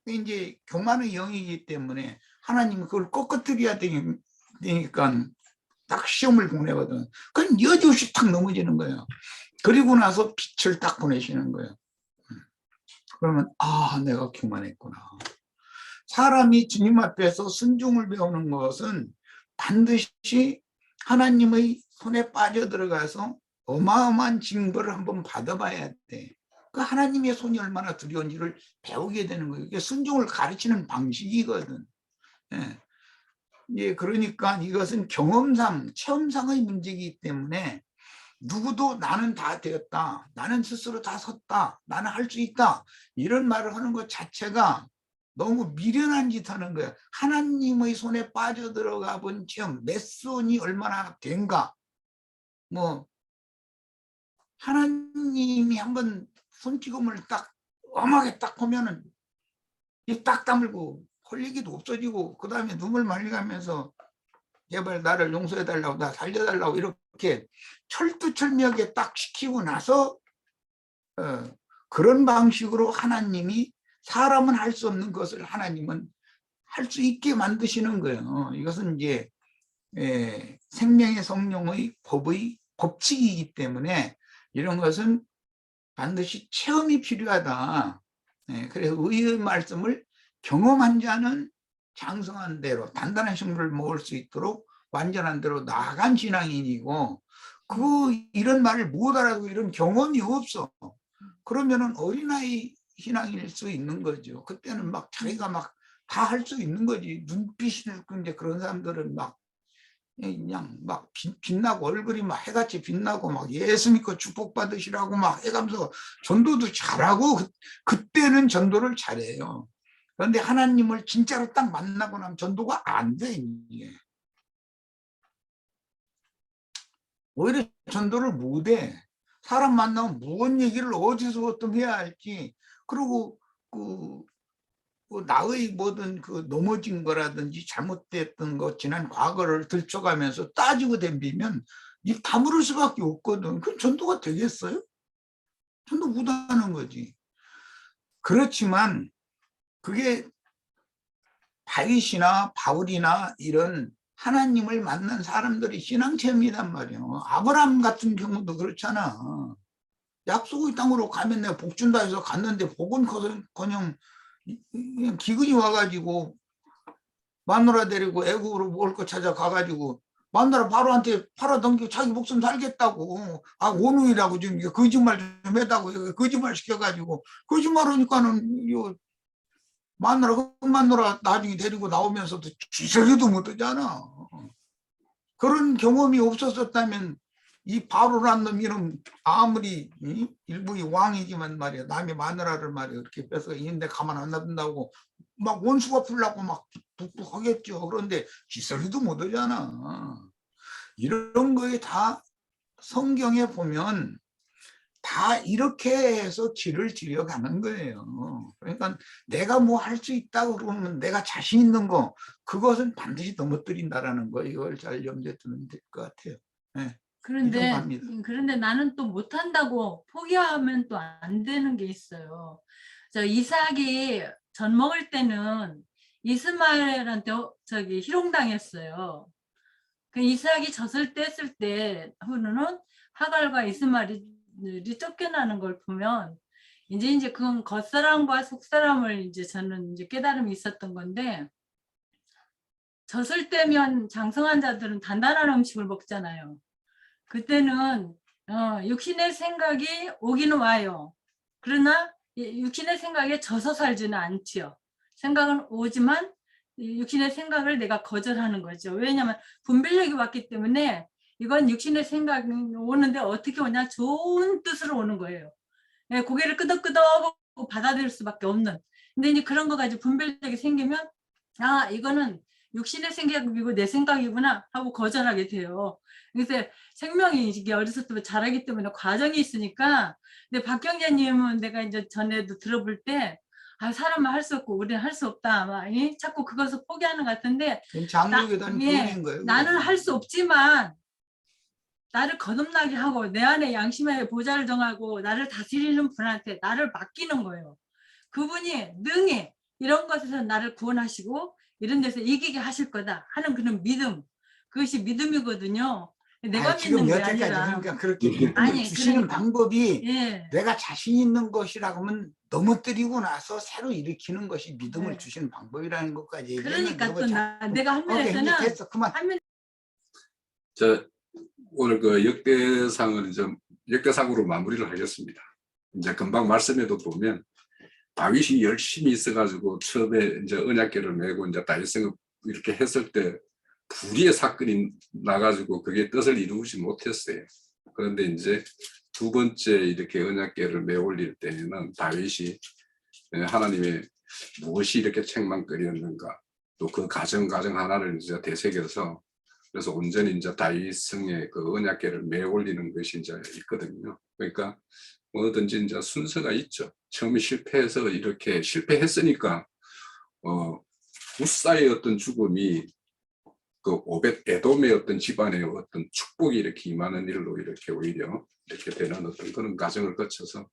이제 교만의 영이기 때문에 하나님이 그걸 꺾어뜨려야 되니까 딱 시험을 보내거든. 그건 여지없이 탁 넘어지는 거예요. 그리고 나서 빛을 딱 보내시는 거예요. 그러면 내가 교만했구나. 사람이 주님 앞에서 순종을 배우는 것은 반드시 하나님의 손에 빠져들어가서 어마어마한 징벌을 한번 받아봐야 돼. 그 하나님의 손이 얼마나 두려운지를 배우게 되는 거예요. 이게 순종을 가르치는 방식이거든. 예, 그러니까 이것은 경험상, 체험상의 문제이기 때문에 누구도 나는 다 되었다, 나는 스스로 다 섰다, 나는 할 수 있다, 이런 말을 하는 것 자체가 너무 미련한 짓 하는 거야. 하나님의 손에 빠져들어가 본 체험, 내 손이 얼마나 된가. 하나님이 한번 손찌검을 딱 엄하게 딱 보면은 입 딱 다물고 홀리기도 없어지고, 그 다음에 눈물 말려가면서 제발 나를 용서해달라고, 나 살려달라고, 이렇게 철두철미하게 딱 시키고 나서 그런 방식으로 하나님이, 사람은 할 수 없는 것을 하나님은 할 수 있게 만드시는 거예요. 이것은 이제 생명의 성령의 법칙이기 때문에 이런 것은 반드시 체험이 필요하다. 그래서 의의 말씀을 경험한 자는 장성한 대로 단단한 식물을 먹을 수 있도록 완전한 대로 나아간 신앙인이고, 이런 말을 못 알아듣고 이런 경험이 없어. 그러면은 어린아이 신앙일 수 있는 거죠. 그때는 막 자기가 막 다 할 수 있는 거지. 눈빛이 이제 그런 사람들은 막 그냥 막 빛나고 얼굴이 막 해같이 빛나고 막 예수 믿고 축복받으시라고 막 해가면서 전도도 잘하고, 그때는 전도를 잘해요. 그런데 하나님을 진짜로 딱 만나고 나면 전도가 안 돼. 이게 오히려 전도를 못해. 사람 만나면 무슨 얘기를 어디서부터 해야 할지, 그리고 나의 모든 넘어진 거라든지 잘못됐던 것, 지난 과거를 들춰가면서 따지고 덤비면 입 다물을 수밖에 없거든. 그럼 전도가 되겠어요? 전도 못하는 거지. 그렇지만 그게 다윗이나 바울이나 이런 하나님을 만난 사람들이 신앙체험이란 말이에요. 아브라함 같은 경우도 그렇잖아. 약속의 땅으로 가면 내가 복 준다 해서 갔는데 복은커녕 그냥 기근이 와가지고 마누라 데리고 애국으로 먹을 거 찾아가가지고 마누라 바로한테 팔아넘기고 자기 목숨 살겠다고, 원우이라고 지금 거짓말 좀 했다고 거짓말 시켜가지고, 거짓말하니까는 마누라 나중에 데리고 나오면서도 쥐소리도 못하잖아. 그런 경험이 없었었다면 이 바로란 놈 이름, 아무리 일부의 왕이지만 말이야, 남의 마누라를 말이야 이렇게 뺏어 있는데 가만 안 놔둔다고 막 원수가 풀라고 막 북북하겠죠. 그런데 쥐소리도 못하잖아. 이런 거에 다 성경에 보면 다 이렇게 해서 길을 들여가는 거예요. 그러니까 내가 뭐 할 수 있다고 그러면 내가 자신 있는 거, 그것은 반드시 넘어뜨린다라는 거, 이걸 잘 염두에 두면 될 것 같아요. 네. 그런데 나는 또 못한다고 포기하면 또 안 되는 게 있어요. 이삭이 젖 먹을 때는 이스마엘한테 희롱당했어요. 그 이삭이 젖을 뗐을 때 후는 하갈과 이스마엘이 쫓겨나는 걸 보면 이제 그건 겉사람과 속사람을 이제 저는 이제 깨달음이 있었던 건데, 졌을 때면 장성한 자들은 단단한 음식을 먹잖아요. 그때는 육신의 생각이 오기는 와요. 그러나 육신의 생각에 져서 살지는 않지요. 생각은 오지만 육신의 생각을 내가 거절하는 거죠. 왜냐하면 분별력이 왔기 때문에 이건 육신의 생각이 오는데 어떻게 오냐, 좋은 뜻으로 오는 거예요. 예, 고개를 끄덕끄덕 받아들일 수밖에 없는. 근데 이제 그런 거 가지고 분별력이 생기면, 아, 이거는 육신의 생각이고 내 생각이구나 하고 거절하게 돼요. 그래서 생명이 이게 어렸을 때 자라기 때문에 과정이 있으니까. 근데 박경재님은 내가 이제 전에도 들어볼 때, 아, 사람은 할 수 없고 우리는 할 수 없다, 막 자꾸 그것을 포기하는 것 같은데, 장족에 대한 교훈인 거예요. 나는 할 수 없지만 나를 거듭나게 하고 내 안에 양심의 보좌를 정하고 나를 다스리는 분한테 나를 맡기는 거예요. 그분이 능히 이런 것에서 나를 구원하시고 이런 데서 이기게 하실 거다 하는 그런 믿음, 그것이 믿음이거든요. 내가 지금 믿는 게 여태까지 아니라. 그러니까 그렇게 믿음을 아니, 주시는 그러니까. 방법이 예. 내가 자신 있는 것이라고 하면 넘어뜨리고 나서 새로 일으키는 것이 믿음을 네. 주시는 방법이라는 것까지 그러니까 얘기했는데 또 내가 한면에서는 이제 됐어, 그만. 저 오늘 그 역대상을 좀 역대상으로 마무리를 하겠습니다. 이제 금방 말씀에도 보면 다윗이 열심히 있어가지고 처음에 이제 언약궤를 메고 이제 다윗성을 이렇게 했을 때 불의의 사건이 나가지고 그게 뜻을 이루지 못했어요. 그런데 이제 두 번째 이렇게 언약궤를 메 올릴 때는 다윗이 하나님의 무엇이 이렇게 책망거리였는가, 또 그 가정 하나를 이제 되새겨서, 그래서 온전히 이제 다윗성의 그 언약궤를 메 올리는 것이 이제 있거든요. 그러니까 뭐든지 이제 순서가 있죠. 처음에 실패해서 이렇게 실패했으니까 후사의 어떤 죽음이 그 오벳 에돔의 어떤 집안의 어떤 축복이 이렇게 임하는 일로 이렇게 오히려 이렇게 되는 어떤 그런 과정을 거쳐서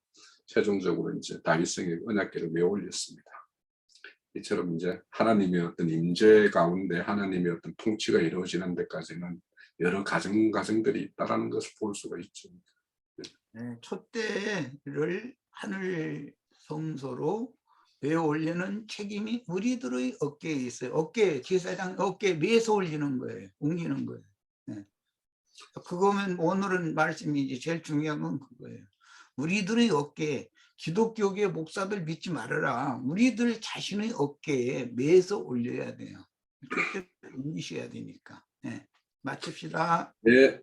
최종적으로 이제 다윗성의 언약궤를 메 올렸습니다. 이처럼 이제 하나님의 어떤 임재 가운데 하나님의 어떤 통치가 이루어지는 데까지는 여러 과정들이 있다라는 것을 볼 수가 있죠. 네, 촛대를 하늘 성소로 메어 올리는 책임이 우리들의 어깨에 있어요. 제사장 어깨에 메서 올리는 거예요. 옮기는 거예요. 네. 그거면 오늘은 말씀이 제일 중요한 건 그거예요. 우리들의 어깨에, 기독교계 목사들 믿지 말아라. 우리들 자신의 어깨에 메서 올려야 돼요. 그때 옮기셔야 되니까. 네. 마칩시다. 네.